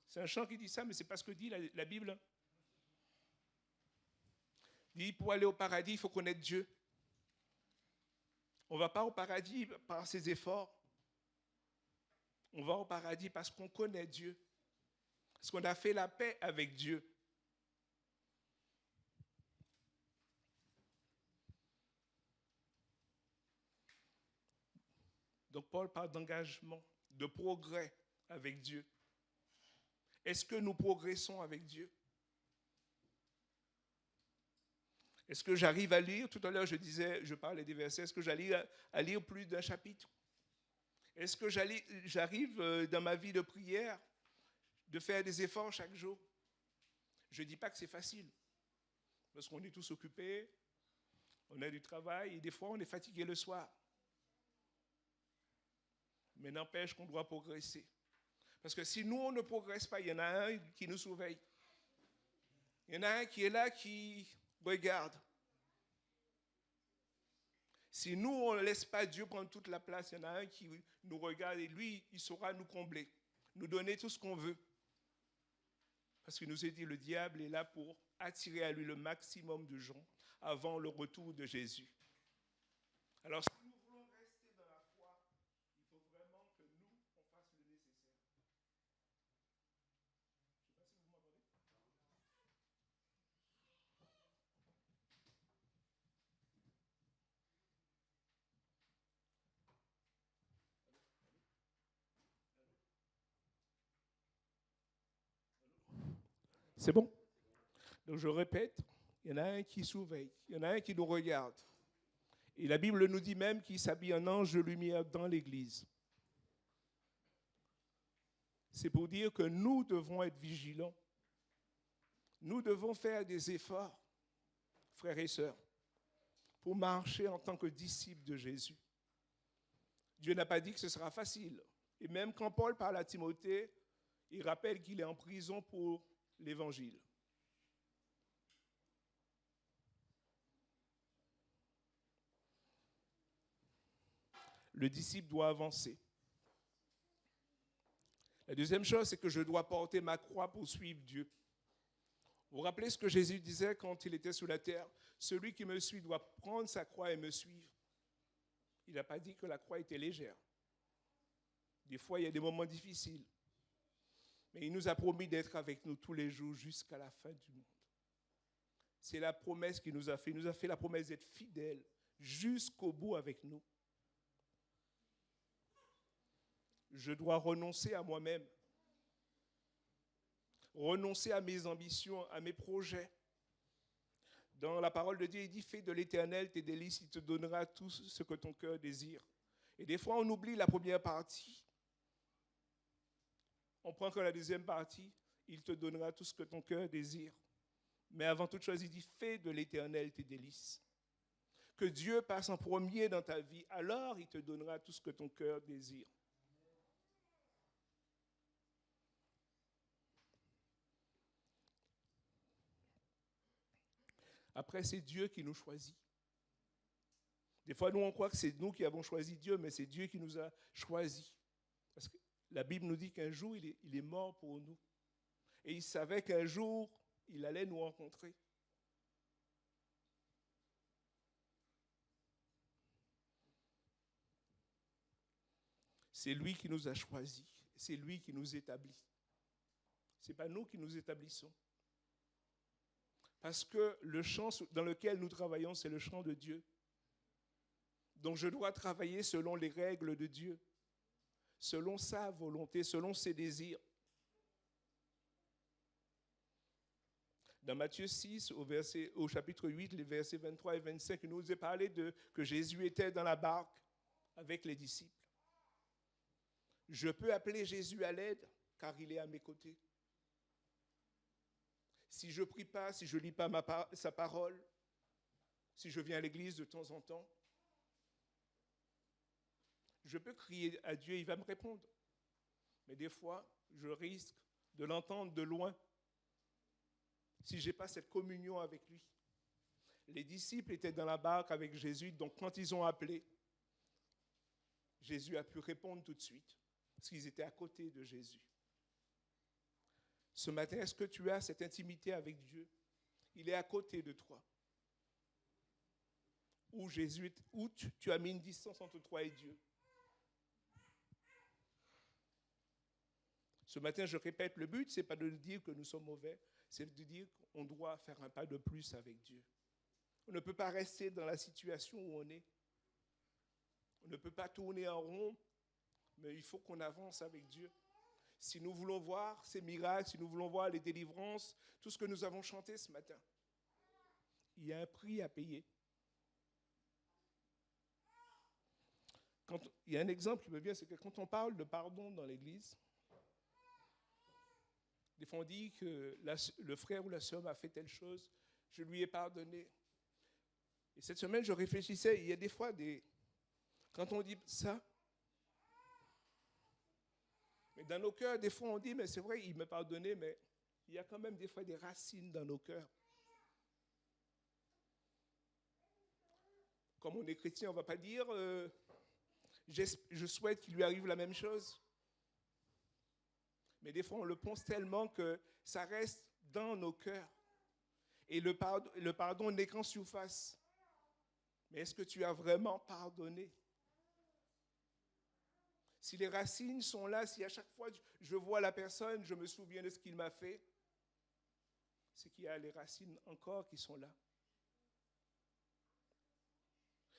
C'est un chant qui dit ça, mais ce n'est pas ce que dit la Bible. Il dit, pour aller au paradis, il faut connaître Dieu. On ne va pas au paradis par ses efforts. On va au paradis parce qu'on connaît Dieu. Parce qu'on a fait la paix avec Dieu. Donc Paul parle d'engagement, de progrès avec Dieu. Est-ce que nous progressons avec Dieu? Est-ce que j'arrive à lire? Tout à l'heure, je parlais des versets. Est-ce que j'arrive à lire plus d'un chapitre? Est-ce que j'arrive dans ma vie de prière de faire des efforts chaque jour? Je ne dis pas que c'est facile, parce qu'on est tous occupés, on a du travail et des fois on est fatigué le soir. Mais n'empêche qu'on doit progresser. Parce que si nous, on ne progresse pas, il y en a un qui nous surveille. Il y en a un qui est là, qui regarde. Si nous, on ne laisse pas Dieu prendre toute la place, il y en a un qui nous regarde et lui, il saura nous combler, nous donner tout ce qu'on veut. Parce qu'il nous est dit, le diable est là pour attirer à lui le maximum de gens avant le retour de Jésus. Alors, si nous voulons rester dans la foi, il faut vraiment que nous, on fasse le nécessaire. Je ne sais pas si vous m'entendez. C'est bon? Donc je répète, il y en a un qui surveille, il y en a un qui nous regarde. Et la Bible nous dit même qu'il s'habille en ange de lumière dans l'Église. C'est pour dire que nous devons être vigilants. Nous devons faire des efforts, frères et sœurs, pour marcher en tant que disciples de Jésus. Dieu n'a pas dit que ce sera facile. Et même quand Paul parle à Timothée, il rappelle qu'il est en prison pour l'Évangile. Le disciple doit avancer. La deuxième chose, c'est que je dois porter ma croix pour suivre Dieu. Vous vous rappelez ce que Jésus disait quand il était sur la terre? Celui qui me suit doit prendre sa croix et me suivre. Il n'a pas dit que la croix était légère. Des fois, il y a des moments difficiles. Mais il nous a promis d'être avec nous tous les jours jusqu'à la fin du monde. C'est la promesse qu'il nous a fait. Il nous a fait la promesse d'être fidèle jusqu'au bout avec nous. Je dois renoncer à moi-même, renoncer à mes ambitions, à mes projets. Dans la parole de Dieu, il dit « Fais de l'Éternel tes délices, il te donnera tout ce que ton cœur désire. » Et des fois, on oublie la première partie. On prend que la deuxième partie, il te donnera tout ce que ton cœur désire. Mais avant toute chose, il dit « Fais de l'Éternel tes délices. » Que Dieu passe en premier dans ta vie, alors il te donnera tout ce que ton cœur désire. Après, c'est Dieu qui nous choisit. Des fois, nous, on croit que c'est nous qui avons choisi Dieu, mais c'est Dieu qui nous a choisis. Parce que la Bible nous dit qu'un jour, il est mort pour nous. Et il savait qu'un jour, il allait nous rencontrer. C'est lui qui nous a choisis. C'est lui qui nous établit. Ce n'est pas nous qui nous établissons. Parce que le champ dans lequel nous travaillons, c'est le champ de Dieu. Donc je dois travailler selon les règles de Dieu, selon sa volonté, selon ses désirs. Dans Matthieu 6, au chapitre 8, les versets 23 et 25, il nous est parlé que Jésus était dans la barque avec les disciples. Je peux appeler Jésus à l'aide, car il est à mes côtés. Si je ne prie pas, si je ne lis pas sa parole, si je viens à l'église de temps en temps, je peux crier à Dieu, il va me répondre. Mais des fois, je risque de l'entendre de loin si je n'ai pas cette communion avec lui. Les disciples étaient dans la barque avec Jésus, donc quand ils ont appelé, Jésus a pu répondre tout de suite, parce qu'ils étaient à côté de Jésus. Ce matin, est-ce que tu as cette intimité avec Dieu? Il est à côté de toi. Où tu as mis une distance entre toi et Dieu. Ce matin, je répète, le but, ce n'est pas de dire que nous sommes mauvais, c'est de dire qu'on doit faire un pas de plus avec Dieu. On ne peut pas rester dans la situation où on est. On ne peut pas tourner en rond, mais il faut qu'on avance avec Dieu. Si nous voulons voir ces miracles, si nous voulons voir les délivrances, tout ce que nous avons chanté ce matin, il y a un prix à payer. Il y a un exemple qui me vient, c'est que quand on parle de pardon dans l'Église, des fois on dit que le frère ou la sœur m'a fait telle chose, je lui ai pardonné. Et cette semaine, je réfléchissais, il y a des fois, quand on dit ça, mais dans nos cœurs, des fois, on dit, mais c'est vrai, il m'a pardonné, mais il y a quand même des fois des racines dans nos cœurs. Comme on est chrétien, on ne va pas dire je souhaite qu'il lui arrive la même chose. Mais des fois, on le pense tellement que ça reste dans nos cœurs. Et le pardon n'est qu'en surface. Mais est-ce que tu as vraiment pardonné? Si les racines sont là, si à chaque fois je vois la personne, je me souviens de ce qu'il m'a fait, c'est qu'il y a les racines encore qui sont là.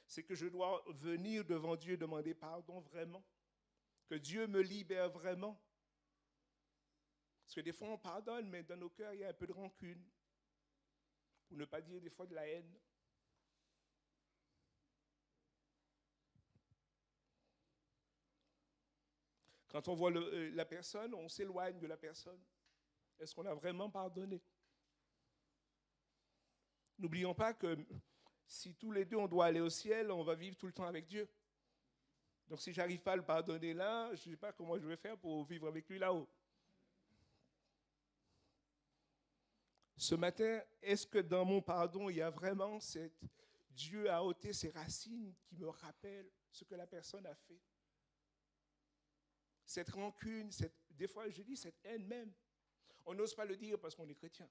C'est que je dois venir devant Dieu demander pardon vraiment. Que Dieu me libère vraiment. Parce que des fois on pardonne, mais dans nos cœurs il y a un peu de rancune. Pour ne pas dire des fois de la haine. Quand on voit la personne, on s'éloigne de la personne. Est-ce qu'on a vraiment pardonné? N'oublions pas que si tous les deux on doit aller au ciel, on va vivre tout le temps avec Dieu. Donc si je n'arrive pas à le pardonner là, je ne sais pas comment je vais faire pour vivre avec lui là-haut. Ce matin, est-ce que dans mon pardon, il y a vraiment Dieu a ôté ses racines qui me rappellent ce que la personne a fait? Cette rancune, des fois je dis cette haine même. On n'ose pas le dire parce qu'on est chrétien.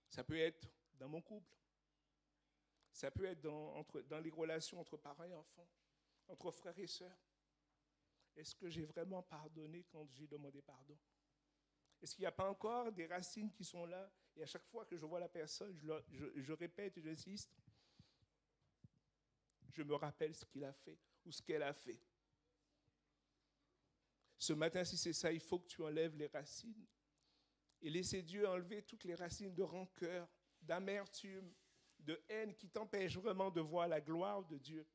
Ça peut être dans mon couple. Ça peut être dans les relations entre parents et enfants, entre frères et sœurs. Est-ce que j'ai vraiment pardonné quand j'ai demandé pardon? Est-ce qu'il n'y a pas encore des racines qui sont là? Et à chaque fois que je vois la personne, je répète et j'insiste. Je me rappelle ce qu'il a fait ou ce qu'elle a fait. Ce matin, si c'est ça, il faut que tu enlèves les racines. Et laisser Dieu enlever toutes les racines de rancœur, d'amertume, de haine qui t'empêchent vraiment de voir la gloire de Dieu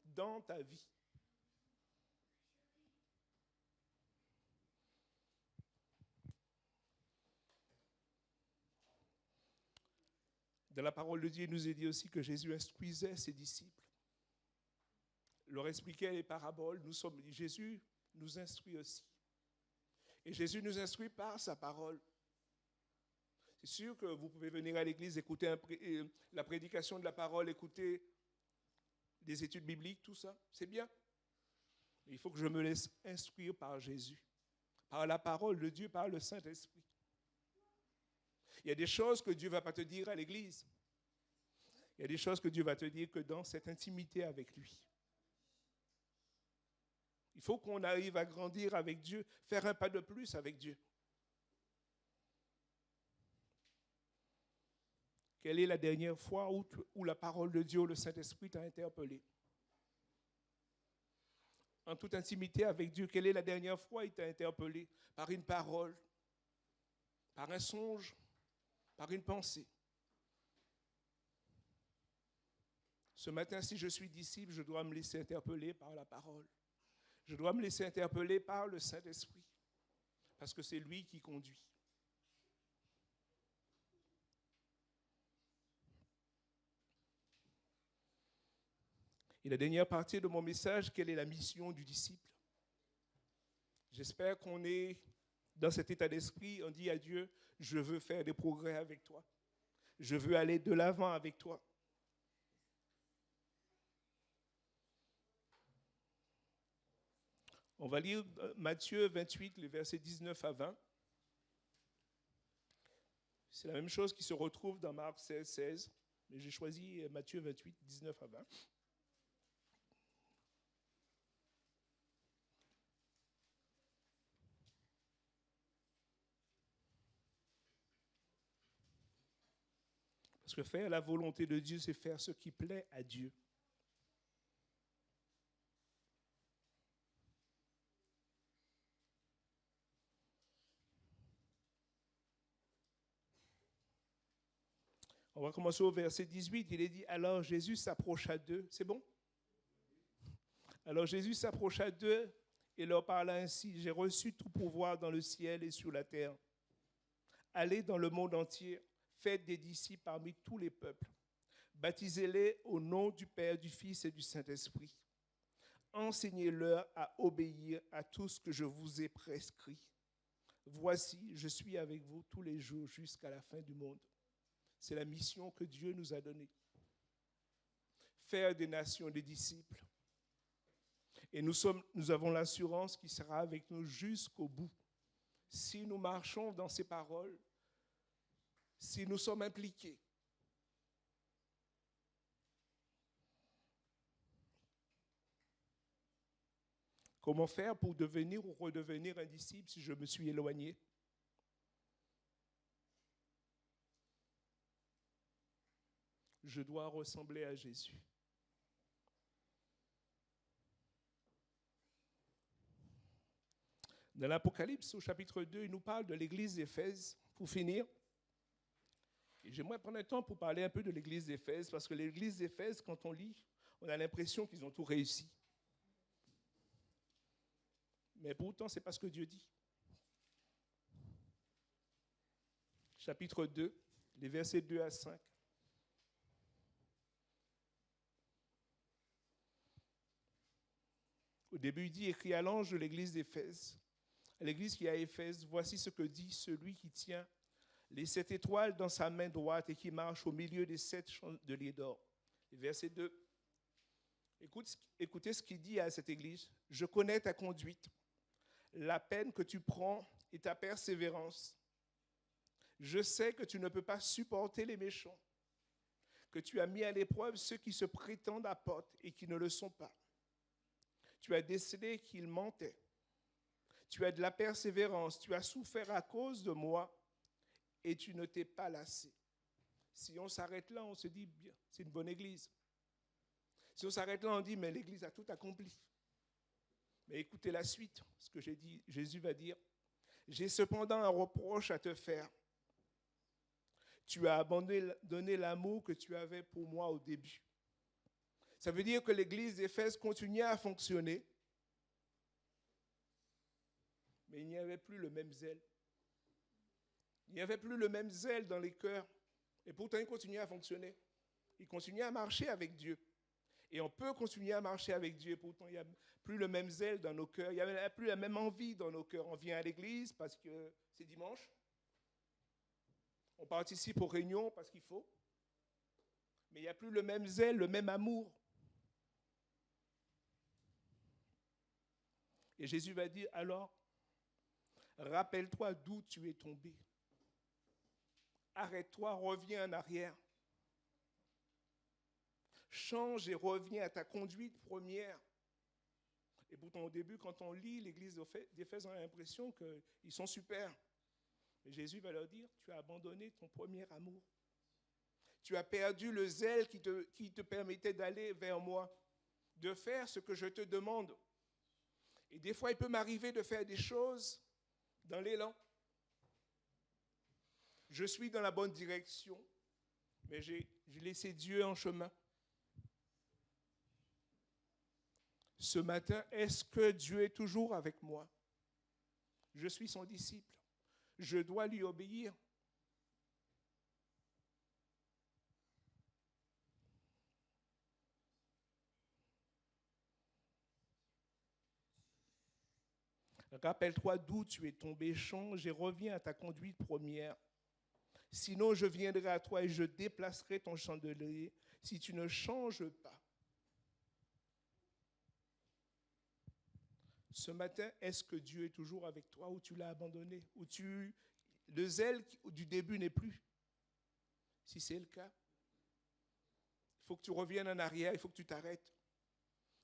dans ta vie. Dans la parole de Dieu, il nous est dit aussi que Jésus instruisait ses disciples. Leur expliquait les paraboles. Jésus nous instruit aussi. Et Jésus nous instruit par sa parole. C'est sûr que vous pouvez venir à l'église, écouter la prédication de la parole, écouter des études bibliques, tout ça, c'est bien. Mais il faut que je me laisse instruire par Jésus, par la parole de Dieu, par le Saint-Esprit. Il y a des choses que Dieu ne va pas te dire à l'église. Il y a des choses que Dieu va te dire que dans cette intimité avec lui. Il faut qu'on arrive à grandir avec Dieu, faire un pas de plus avec Dieu. Quelle est la dernière fois où la parole de Dieu, le Saint-Esprit t'a interpellé? En toute intimité avec Dieu, quelle est la dernière fois où il t'a interpellé? Par une parole, par un songe, par une pensée. Ce matin, si je suis disciple, je dois me laisser interpeller par la parole. Je dois me laisser interpeller par le Saint-Esprit, parce que c'est lui qui conduit. Et la dernière partie de mon message, quelle est la mission du disciple? J'espère qu'on est dans cet état d'esprit, on dit à Dieu, je veux faire des progrès avec toi. Je veux aller de l'avant avec toi. On va lire Matthieu 28, les versets 19 à 20. C'est la même chose qui se retrouve dans Marc 16, 16, mais j'ai choisi Matthieu 28, 19 à 20. Parce que faire la volonté de Dieu, c'est faire ce qui plaît à Dieu. On va commencer au verset 18. Il est dit, alors Jésus s'approcha d'eux. C'est bon? Alors Jésus s'approcha d'eux et leur parla ainsi, j'ai reçu tout pouvoir dans le ciel et sur la terre. Allez dans le monde entier, faites des disciples parmi tous les peuples. Baptisez-les au nom du Père, du Fils et du Saint-Esprit. Enseignez-leur à obéir à tout ce que je vous ai prescrit. Voici, je suis avec vous tous les jours jusqu'à la fin du monde. C'est la mission que Dieu nous a donnée. Faire des nations des disciples. Et nous avons l'assurance qu'il sera avec nous jusqu'au bout. Si nous marchons dans ses paroles, si nous sommes impliqués. Comment faire pour devenir ou redevenir un disciple si je me suis éloigné? Je dois ressembler à Jésus. Dans l'Apocalypse, au chapitre 2, il nous parle de l'église d'Éphèse. Pour finir, et j'aimerais prendre un temps pour parler un peu de l'église d'Éphèse, parce que l'église d'Éphèse, quand on lit, on a l'impression qu'ils ont tout réussi. Mais pourtant, ce n'est pas ce que Dieu dit. Chapitre 2, les versets 2 à 5. Au début, il dit, écrit à l'ange de l'église d'Éphèse, à l'église qui est à Éphèse, voici ce que dit celui qui tient les 7 étoiles dans sa main droite et qui marche au milieu des 7 chandeliers d'or. Verset 2. Écoutez ce qu'il dit à cette église. Je connais ta conduite, la peine que tu prends et ta persévérance. Je sais que tu ne peux pas supporter les méchants, que tu as mis à l'épreuve ceux qui se prétendent apôtres et qui ne le sont pas. Tu as décelé qu'ils mentaient. Tu as de la persévérance, tu as souffert à cause de moi et tu ne t'es pas lassé. Si on s'arrête là, on se dit, bien, c'est une bonne église. Si on s'arrête là, on dit, mais l'église a tout accompli. Mais écoutez la suite, ce que j'ai dit, Jésus va dire, j'ai cependant un reproche à te faire. Tu as abandonné l'amour que tu avais pour moi au début. Ça veut dire que l'église d'Éphèse continuait à fonctionner, mais il n'y avait plus le même zèle. Il n'y avait plus le même zèle dans les cœurs. Et pourtant, il continuait à fonctionner. Il continuait à marcher avec Dieu. Et on peut continuer à marcher avec Dieu. Pourtant, il n'y a plus le même zèle dans nos cœurs. Il n'y a plus la même envie dans nos cœurs. On vient à l'église parce que c'est dimanche. On participe aux réunions parce qu'il faut. Mais il n'y a plus le même zèle, le même amour. Et Jésus va dire, alors, rappelle-toi d'où tu es tombé. Arrête-toi, reviens en arrière. Change et reviens à ta conduite première. Et pourtant, au début, quand on lit l'église d'Éphèse, on a l'impression qu'ils sont super. Mais Jésus va leur dire, tu as abandonné ton premier amour. Tu as perdu le zèle qui te permettait d'aller vers moi, de faire ce que je te demande. Et des fois, il peut m'arriver de faire des choses dans l'élan. Je suis dans la bonne direction, mais j'ai laissé Dieu en chemin. Ce matin, est-ce que Dieu est toujours avec moi? Je suis son disciple. Je dois lui obéir. Rappelle-toi d'où tu es tombé, change et reviens à ta conduite première. Sinon, je viendrai à toi et je déplacerai ton chandelier si tu ne changes pas. Ce matin, est-ce que Dieu est toujours avec toi ou tu l'as abandonné? Ou le zèle du début n'est plus? Si c'est le cas, il faut que tu reviennes en arrière, il faut que tu t'arrêtes.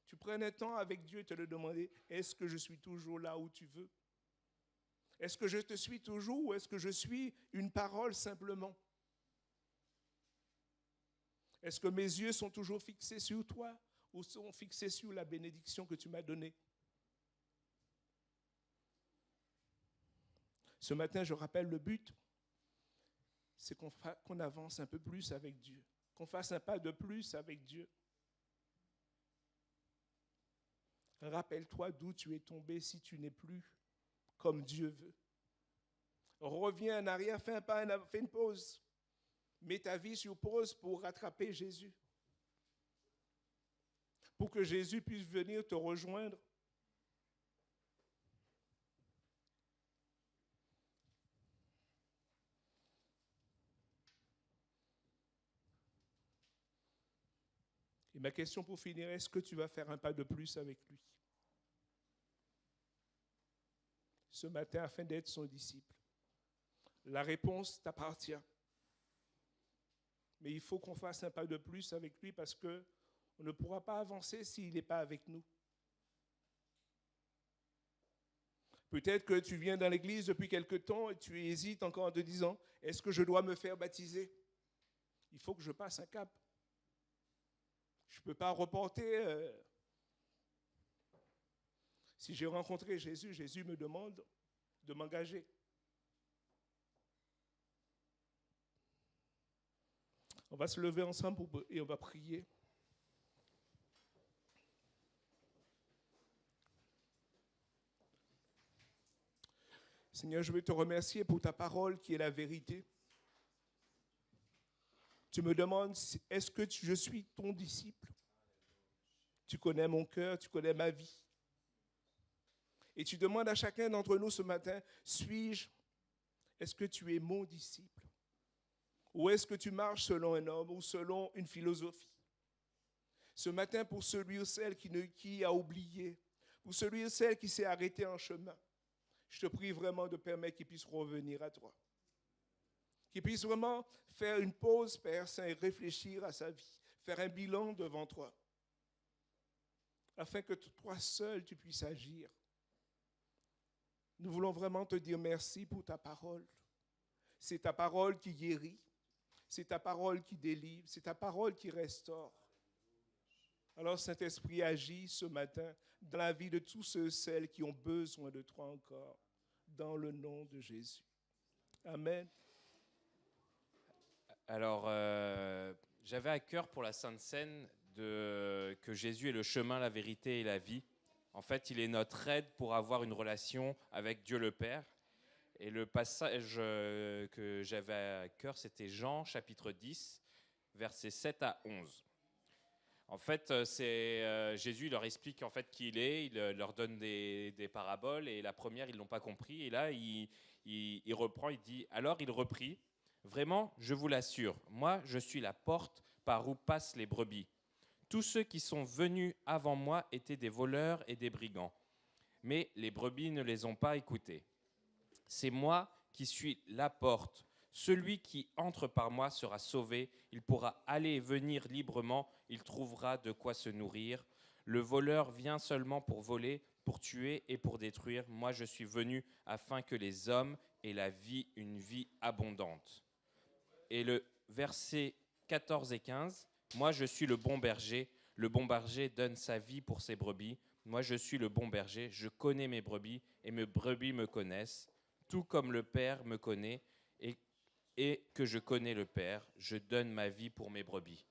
Tu prennes un temps avec Dieu et te le demander, est-ce que je suis toujours là où tu veux? Est-ce que je te suis toujours ou est-ce que je suis une parole simplement? Est-ce que mes yeux sont toujours fixés sur toi ou sont fixés sur la bénédiction que tu m'as donnée? Ce matin, je rappelle le but, c'est qu'on avance un peu plus avec Dieu, qu'on fasse un pas de plus avec Dieu. Rappelle-toi d'où tu es tombé si tu n'es plus comme Dieu veut. Reviens en arrière, fais un pas, fais une pause. Mets ta vie sur pause pour rattraper Jésus. Pour que Jésus puisse venir te rejoindre. ma question pour finir, est-ce que tu vas faire un pas de plus avec lui ce matin afin d'être son disciple? La réponse t'appartient. Mais il faut qu'on fasse un pas de plus avec lui parce qu'on ne pourra pas avancer s'il n'est pas avec nous. Peut-être que tu viens dans l'église depuis quelque temps et tu hésites encore en te disant, est-ce que je dois me faire baptiser? Il faut que je passe un cap. Je ne peux pas reporter. Si j'ai rencontré Jésus, Jésus me demande de m'engager. On va se lever ensemble et on va prier. Seigneur, je veux te remercier pour ta parole qui est la vérité. Tu me demandes, est-ce que je suis ton disciple? Tu connais mon cœur, tu connais ma vie. Et tu demandes à chacun d'entre nous ce matin, est-ce que tu es mon disciple? Ou est-ce que tu marches selon un homme ou selon une philosophie? Ce matin, pour celui ou celle qui a oublié, pour celui ou celle qui s'est arrêté en chemin, je te prie vraiment de permettre qu'il puisse revenir à toi. Qu'il puisse vraiment faire une pause, Père Saint, et réfléchir à sa vie, faire un bilan devant toi, afin que toi seul tu puisses agir. Nous voulons vraiment te dire merci pour ta parole. C'est ta parole qui guérit, c'est ta parole qui délivre, c'est ta parole qui restaure. Alors, Saint-Esprit, agis ce matin dans la vie de tous ceux et celles qui ont besoin de toi encore, dans le nom de Jésus. Amen. Alors, j'avais à cœur pour la Sainte Seine que Jésus est le chemin, la vérité et la vie. En fait, il est notre aide pour avoir une relation avec Dieu le Père. Et le passage que j'avais à cœur, c'était Jean, chapitre 10, versets 7 à 11. En fait, Jésus leur explique en fait qui il est, il leur donne des paraboles, et la première, ils ne l'ont pas compris. Et là, il reprend, il dit, alors il reprit, vraiment, je vous l'assure, moi, je suis la porte par où passent les brebis. Tous ceux qui sont venus avant moi étaient des voleurs et des brigands, mais les brebis ne les ont pas écoutés. C'est moi qui suis la porte. Celui qui entre par moi sera sauvé. Il pourra aller et venir librement. Il trouvera de quoi se nourrir. Le voleur vient seulement pour voler, pour tuer et pour détruire. Moi, je suis venu afin que les hommes aient la vie, une vie abondante. Et le verset 14 et 15, moi, je suis le bon berger. Le bon berger donne sa vie pour ses brebis. Moi, je suis le bon berger. Je connais mes brebis et mes brebis me connaissent. Tout comme le Père me connaît et que je connais le Père, je donne ma vie pour mes brebis.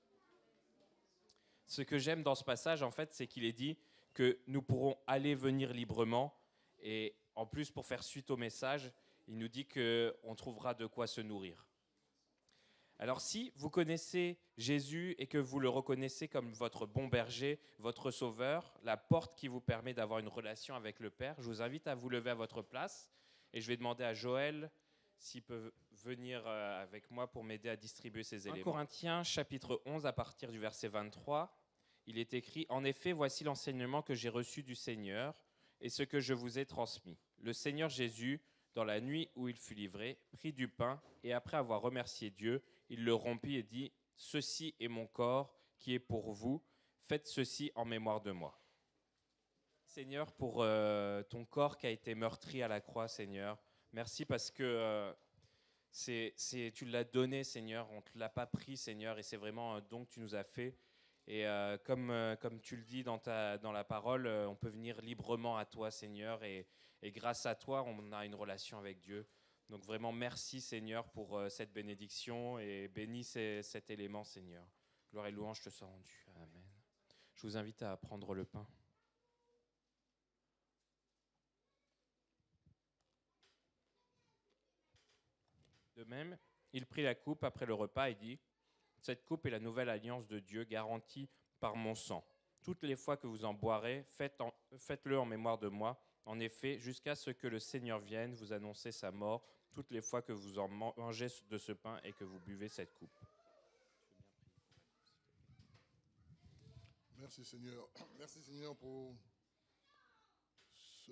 Ce que j'aime dans ce passage, en fait, c'est qu'il est dit que nous pourrons aller venir librement. Et en plus, pour faire suite au message, il nous dit qu'on trouvera de quoi se nourrir. Alors si vous connaissez Jésus et que vous le reconnaissez comme votre bon berger, votre sauveur, la porte qui vous permet d'avoir une relation avec le Père, je vous invite à vous lever à votre place. Et je vais demander à Joël s'il peut venir avec moi pour m'aider à distribuer ces éléments. 1 Corinthiens chapitre 11 à partir du verset 23, il est écrit « En effet, voici l'enseignement que j'ai reçu du Seigneur et ce que je vous ai transmis. Le Seigneur Jésus, dans la nuit où il fut livré, prit du pain et après avoir remercié Dieu, il le rompit et dit « Ceci est mon corps qui est pour vous, faites ceci en mémoire de moi. » Seigneur, pour ton corps qui a été meurtri à la croix, Seigneur. Merci parce que tu l'as donné, Seigneur. On ne te l'a pas pris, Seigneur, et c'est vraiment un don que tu nous as fait. Et comme tu le dis dans la parole, on peut venir librement à toi, Seigneur, et grâce à toi, on a une relation avec Dieu. Donc vraiment, merci, Seigneur, pour cette bénédiction, et bénis cet élément, Seigneur. Gloire et louange te soient rendues. Amen. Je vous invite à prendre le pain. De même, il prit la coupe après le repas et dit « Cette coupe est la nouvelle alliance de Dieu garantie par mon sang. Toutes les fois que vous en boirez, faites-le en mémoire de moi. En effet, jusqu'à ce que le Seigneur vienne, vous annoncez sa mort toutes les fois que vous en mangez de ce pain et que vous buvez cette coupe. » Merci Seigneur. Merci Seigneur pour ce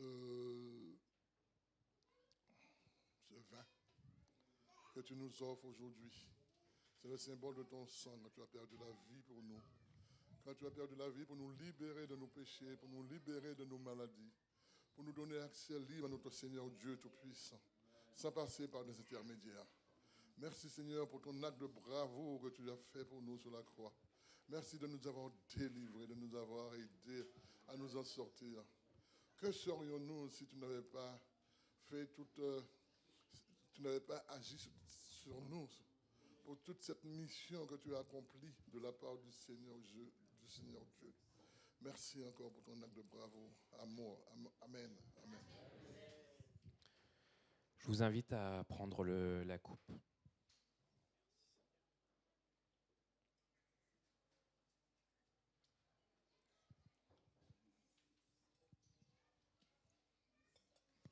vin que tu nous offres aujourd'hui. C'est le symbole de ton sang quand tu as perdu la vie pour nous. Quand tu as perdu la vie pour nous libérer de nos péchés, pour nous libérer de nos maladies, pour nous donner accès libre à notre Seigneur Dieu Tout-Puissant, sans passer par des intermédiaires. Merci Seigneur pour ton acte de bravoure que tu as fait pour nous sur la croix. Merci de nous avoir délivrés, de nous avoir aidés à nous en sortir. Que serions-nous si tu n'avais pas fait tu n'avais pas agi sur nous pour toute cette mission que tu as accomplie de la part du Seigneur Dieu. Merci encore pour ton acte de bravoure, amour. Amen. Amen. Je vous invite à prendre la coupe.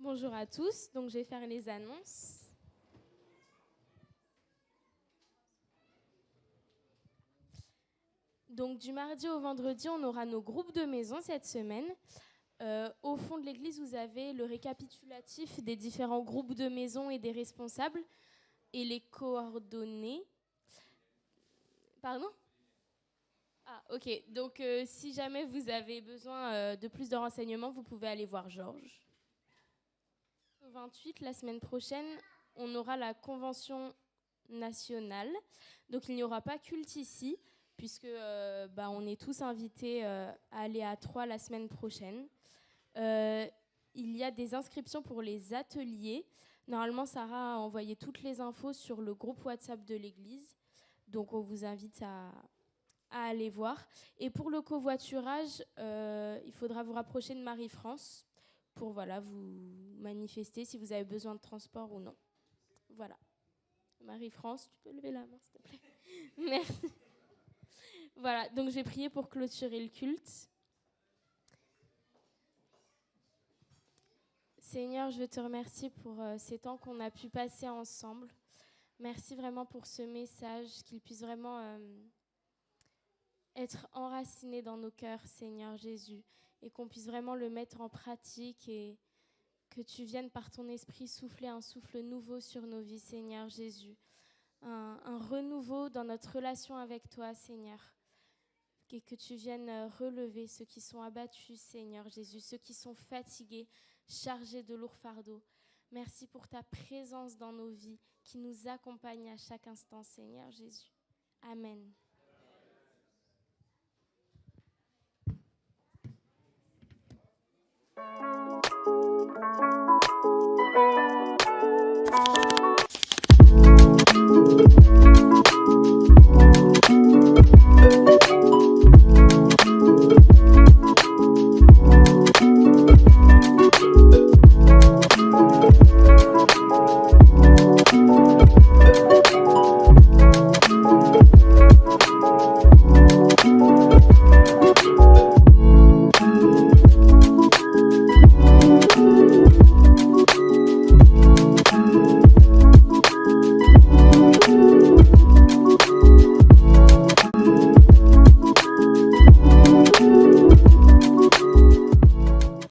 Bonjour à tous, donc je vais faire les annonces. Donc du mardi au vendredi, on aura nos groupes de maison cette semaine. Au fond de l'église, vous avez le récapitulatif des différents groupes de maison et des responsables et les coordonnées. Pardon ? Ah, ok. Donc si jamais vous avez besoin de plus de renseignements, vous pouvez aller voir Georges. Au 28, la semaine prochaine, on aura la convention nationale. Donc il n'y aura pas culte ici, puisque on est tous invités à aller à Troyes la semaine prochaine. Il y a des inscriptions pour les ateliers. Normalement, Sarah a envoyé toutes les infos sur le groupe WhatsApp de l'église. Donc on vous invite à aller voir. Et pour le covoiturage, il faudra vous rapprocher de Marie-France pour vous manifester si vous avez besoin de transport ou non. Voilà. Marie-France, tu peux lever la main, s'il te plaît. Merci. Voilà, donc j'ai prié pour clôturer le culte. Seigneur, je te remercie pour ces temps qu'on a pu passer ensemble. Merci vraiment pour ce message, qu'il puisse vraiment être enraciné dans nos cœurs, Seigneur Jésus, et qu'on puisse vraiment le mettre en pratique et que tu viennes par ton esprit souffler un souffle nouveau sur nos vies, Seigneur Jésus. Un renouveau dans notre relation avec toi, Seigneur. Et que tu viennes relever ceux qui sont abattus, Seigneur Jésus, ceux qui sont fatigués, chargés de lourds fardeaux. Merci pour ta présence dans nos vies qui nous accompagne à chaque instant, Seigneur Jésus. Amen.